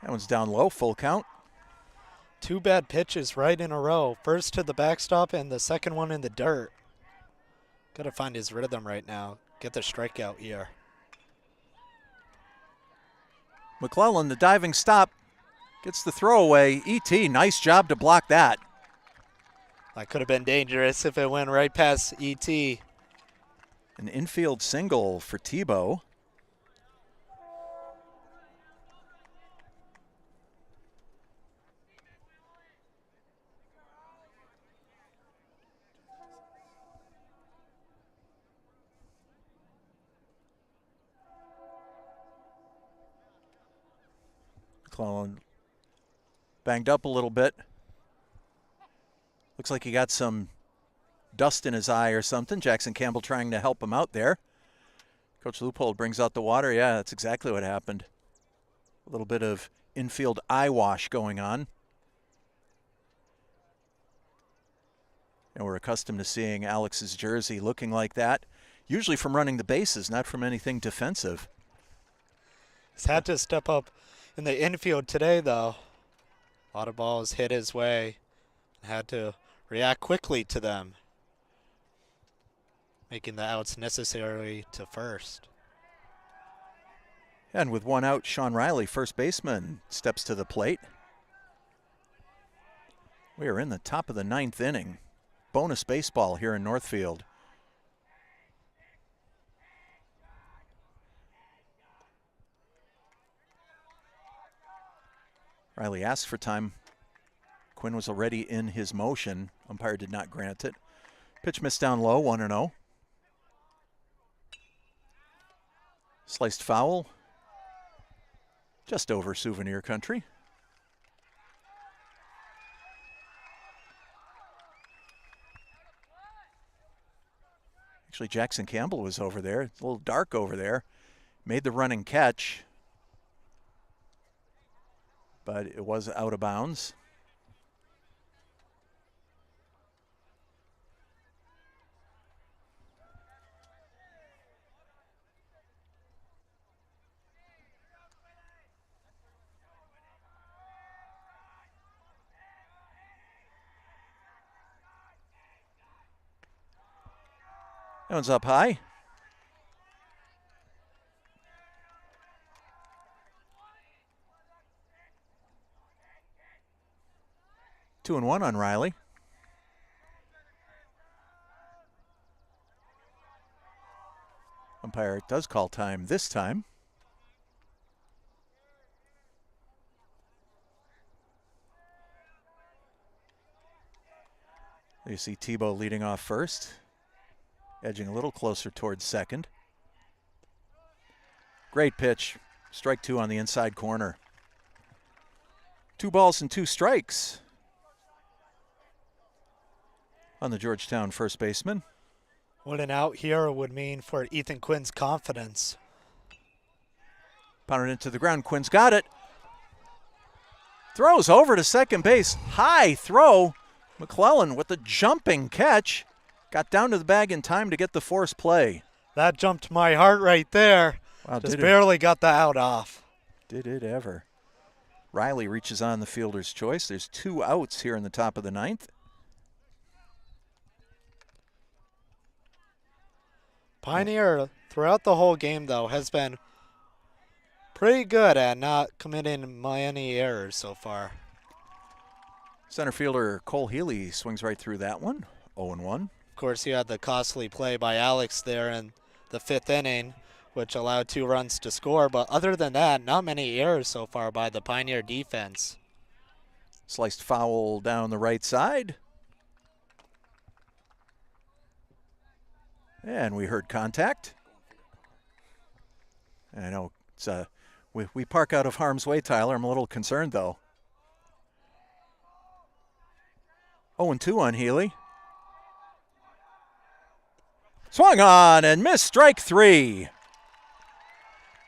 That one's down low, full count. Two bad pitches right in a row. First to the backstop and the second one in the dirt. Got to find his rhythm right now. Get the strikeout here. McClellan, the diving stop, gets the throwaway. E.T., nice job to block that. That could have been dangerous if it went right past E.T. An infield single for Tebow. McClellan banged up a little bit. Looks like he got some dust in his eye or something. Jackson Campbell trying to help him out there. Coach Loopold brings out the water. Yeah, that's exactly what happened. A little bit of infield eye wash going on. And we're accustomed to seeing Alex's jersey looking like that, usually from running the bases, not from anything defensive. He's had to step up in the infield today, though. A lot of balls hit his way. Had to react quickly to them, making the outs necessary to first. And with 1 out, Sean Riley, first baseman, steps to the plate. We are in the top of the 9th inning. Bonus baseball here in Northfield. Riley asked for time. Quinn was already in his motion. Umpire did not grant it. Pitch missed down low, 1-0. Sliced foul. Just over Souvenir Country. Actually, Jackson Campbell was over there. It's a little dark over there. Made the running catch, but it was out of bounds. That one's up high. Two and one on Riley. Umpire does call time this time. You see Tebow leading off first, edging a little closer towards second. Great pitch. Strike 2 on the inside corner. 2 balls and 2 strikes on the Georgetown first baseman. What an out here would mean for Ethan Quinn's confidence. Pounded into the ground. Quinn's got it. Throws over to second base. High throw. McClellan with the jumping catch. Got down to the bag in time to get the force play. That jumped my heart right there. Wow, Just barely got the out off. Did it ever. Riley reaches on the fielder's choice. There's 2 outs here in the top of the 9th. Pioneer, throughout the whole game, though, has been pretty good at not committing any errors so far. Center fielder Cole Healy swings right through that one. 0-1. Of course, you had the costly play by Alex there in the 5th inning, which allowed 2 runs to score. But other than that, not many errors so far by the Pioneer defense. Sliced foul down the right side. And we heard contact. And I know it's we park out of harm's way, Tyler. I'm a little concerned, though. 0-2 on Healy. Swung on and missed, strike 3.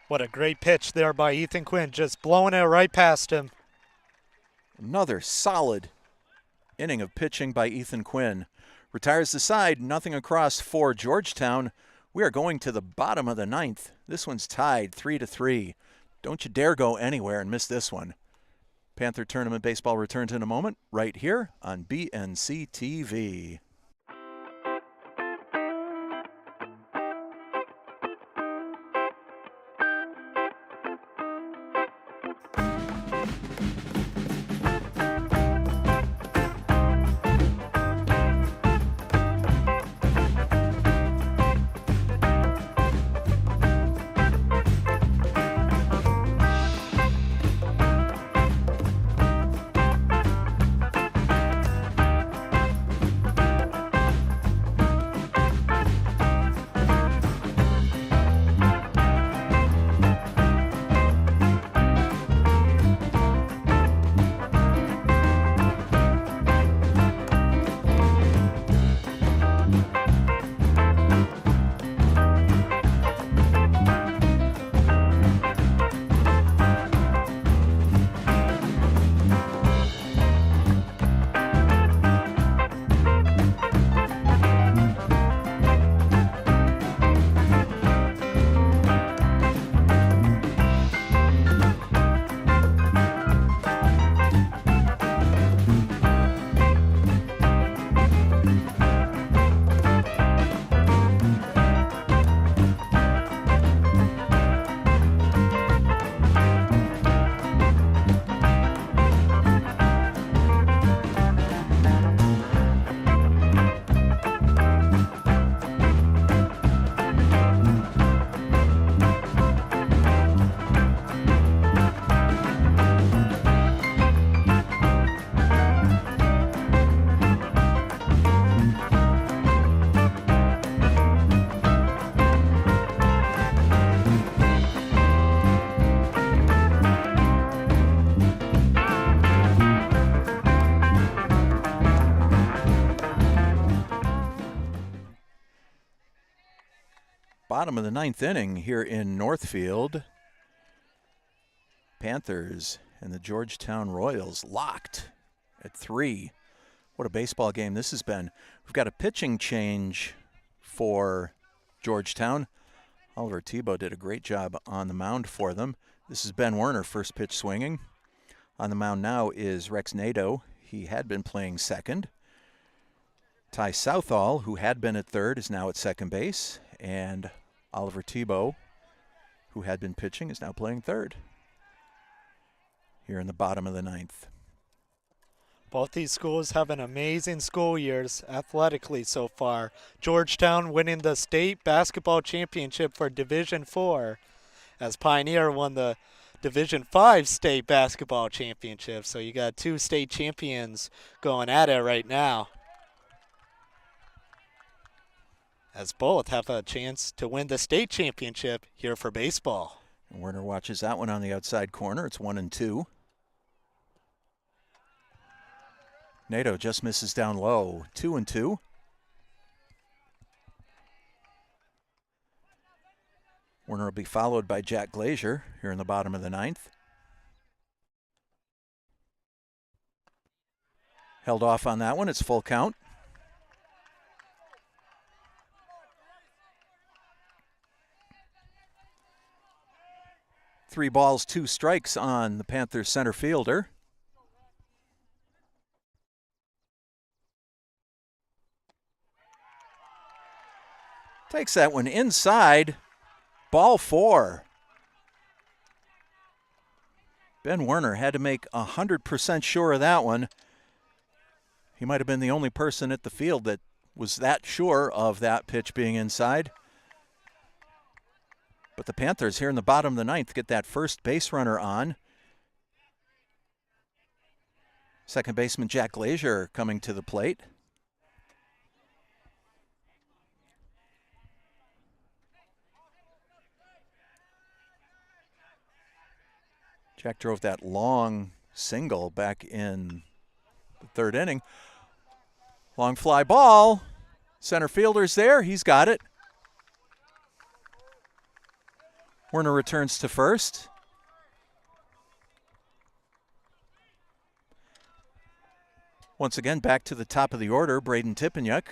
What a great pitch there by Ethan Quinn, just blowing it right past him. Another solid inning of pitching by Ethan Quinn. Retires the side, nothing across for Georgetown. We are going to the bottom of the 9th. This one's tied 3-3. Don't you dare go anywhere and miss this one. Panther Tournament Baseball returns in a moment, right here on BNC TV. Bottom of the 9th inning here in Northfield. Panthers and the Georgetown Royals locked at 3. What a baseball game this has been. We've got a pitching change for Georgetown. Oliver Tebow did a great job on the mound for them. This is Ben Werner, first pitch swinging. On the mound now is Rex Nadeau. He had been playing second. Ty Southall, who had been at third, is now at second base. And Oliver Tebow, who had been pitching, is now playing third here in the bottom of the 9th. Both these schools have an amazing school years athletically so far. Georgetown winning the state basketball championship for Division IV, as Pioneer won the Division V state basketball championship. So you got 2 state champions going at it right now, as both have a chance to win the state championship here for baseball. Werner watches that one on the outside corner. It's 1-2. Nato just misses down low. 2-2. Werner will be followed by Jack Glazier here in the bottom of the ninth. Held off on that one. It's full count. Three balls, two strikes on the Panthers center fielder. Takes that one inside. Ball 4. Ben Werner had to make 100% sure of that one. He might have been the only person at the field that was that sure of that pitch being inside. But the Panthers here in the bottom of the ninth get that first base runner on. Second baseman Jack Glazier coming to the plate. Jack drove that long single back in the third inning. Long fly ball. Center fielder's there. He's got it. Werner returns to first. Once again, back to the top of the order, Braden Tipeniuk.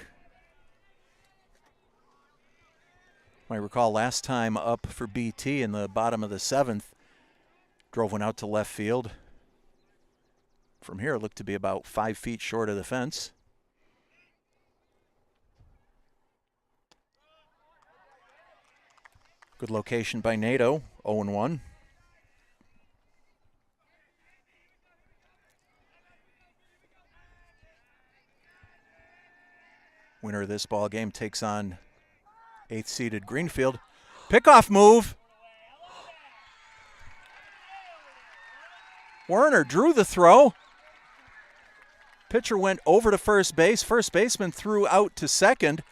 Might recall last time up for BT in the bottom of the seventh. Drove one out to left field. From here, it looked to be about 5 feet short of the fence. Good location by Nato, 0-1. Winner of this ball game takes on 8th-seeded Greenfield. Pickoff move. Werner drew the throw. Pitcher went over to first base. First baseman threw out to second.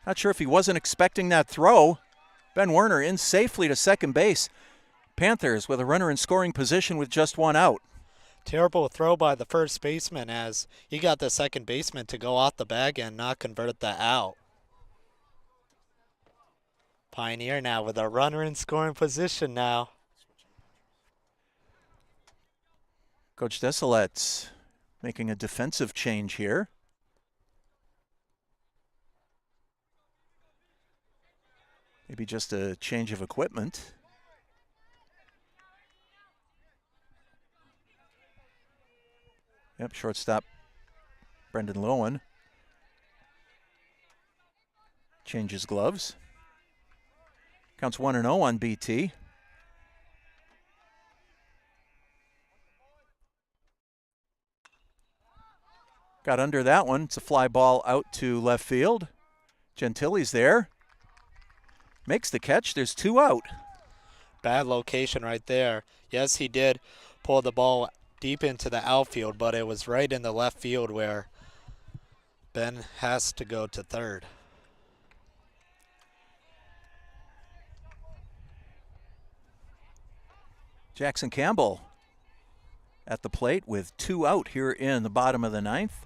Not sure if he wasn't expecting that throw. Ben Werner in safely to second base. Panthers with a runner in scoring position with just one out. Terrible throw by the first baseman as he got the second baseman to go off the bag and not convert that out. Pioneer now with a runner in scoring position now. Coach Desilets making a defensive change here. Maybe just a change of equipment. Yep, shortstop Brendan Lowen changes gloves. Counts 1-0 on BT. Got under that one. It's a fly ball out to left field. Gentili's there. Makes the catch. There's 2 out. Bad location right there. Yes, he did pull the ball deep into the outfield, but it was right in the left field where Ben has to go to third. Jackson Campbell at the plate with 2 out here in the bottom of the ninth.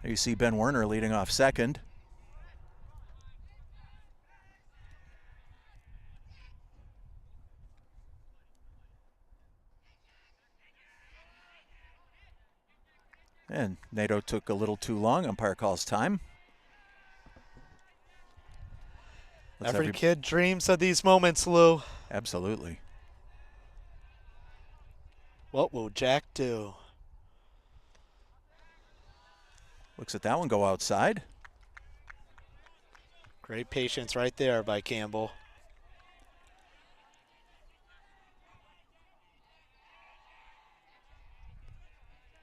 There you see Ben Werner leading off second. And Nato took a little too long. Umpire calls time. Every kid dreams of these moments, Lou. Absolutely. What will Jack do? Looks at that one go outside. Great patience right there by Campbell.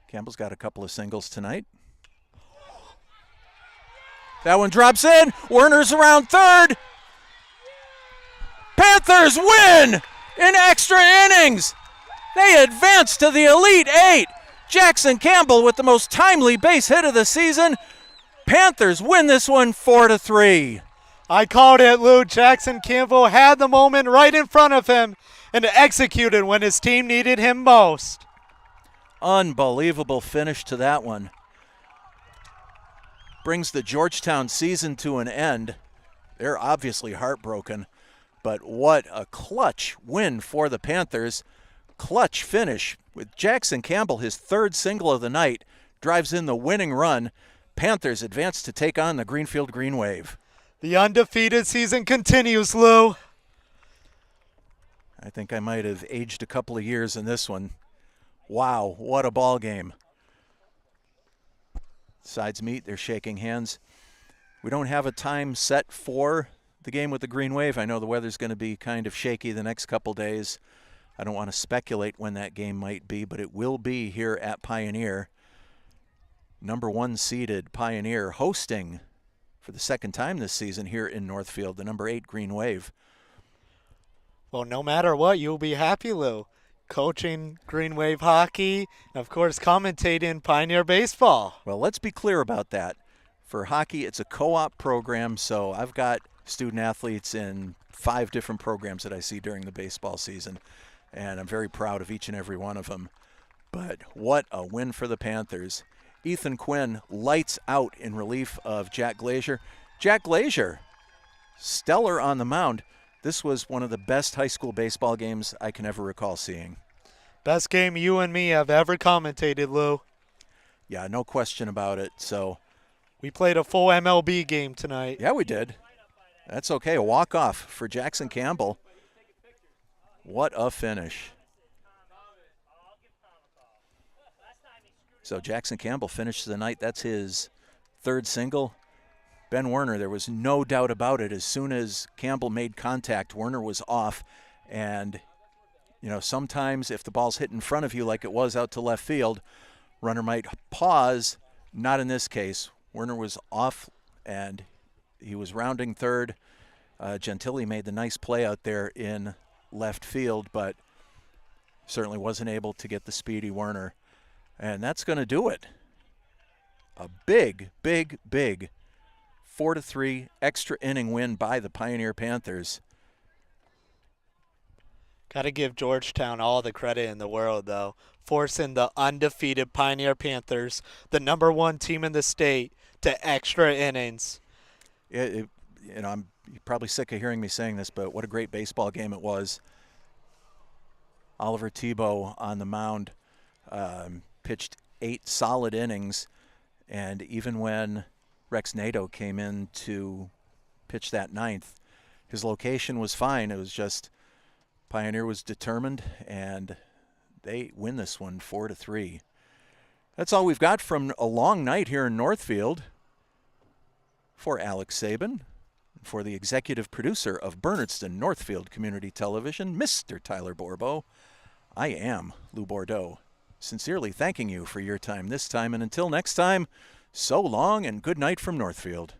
Campbell's got a couple of singles tonight. That one drops in. Werner's around third. Panthers win in extra innings. They advance to the Elite Eight. Jackson Campbell with the most timely base hit of the season. Panthers win this one 4-3. I called it, Lou. Jackson Campbell had the moment right in front of him and executed when his team needed him most. Unbelievable finish to that one. Brings the Georgetown season to an end. They're obviously heartbroken, but what a clutch win for the Panthers. Clutch finish with Jackson Campbell, his third single of the night, drives in the winning run. Panthers advance to take on the Greenfield Green Wave. The undefeated season continues, Lou. I think I might have aged a couple of years in this one. Wow, what a ball game. Sides meet, they're shaking hands. We don't have a time set for the game with the Green Wave. I know the weather's going to be kind of shaky the next couple days. I don't want to speculate when that game might be, but it will be here at Pioneer. Number 1 seeded Pioneer hosting for the second time this season here in Northfield, the number 8 Green Wave. Well, no matter what, you'll be happy, Lou. Coaching Green Wave hockey, and of course commentating Pioneer baseball. Well, let's be clear about that. For hockey, it's a co-op program, so I've got student athletes in 5 different programs that I see during the baseball season, and I'm very proud of each and every one of them. But what a win for the Panthers. Ethan Quinn lights out in relief of Jack Glazier. Jack Glazier, stellar on the mound. This was one of the best high school baseball games I can ever recall seeing. Best game you and me have ever commentated, Lou. Yeah, no question about it. So we played a full MLB game tonight. Yeah, we did. That's okay. A walk-off for Jackson Campbell. What a finish. So Jackson Campbell finishes the night. That's his 3rd single. Ben Werner, there was no doubt about it. As soon as Campbell made contact, Werner was off. And, you know, sometimes if the ball's hit in front of you like it was out to left field, runner might pause. Not in this case. Werner was off, and he was rounding third. Gentili made the nice play out there in left field, but certainly wasn't able to get the speedy Werner. And that's going to do it. A big, big, big 4-3 extra inning win by the Pioneer Panthers. Got to give Georgetown all the credit in the world, though, forcing the undefeated Pioneer Panthers, the number 1 team in the state, to extra innings. You're probably sick of hearing me saying this, but what a great baseball game it was. Oliver Tebow on the mound pitched 8 solid innings, and even when Rex Nato came in to pitch that 9th, his location was fine. It was just Pioneer was determined, and they win this one 4-3. That's all we've got from a long night here in Northfield. For Alex Sabin, for the executive producer of Bernardston-Northfield Community Television, Mr. Tyler Borbo, I am Lou Bordeaux, sincerely thanking you for your time this time, and until next time, so long and good night from Northfield.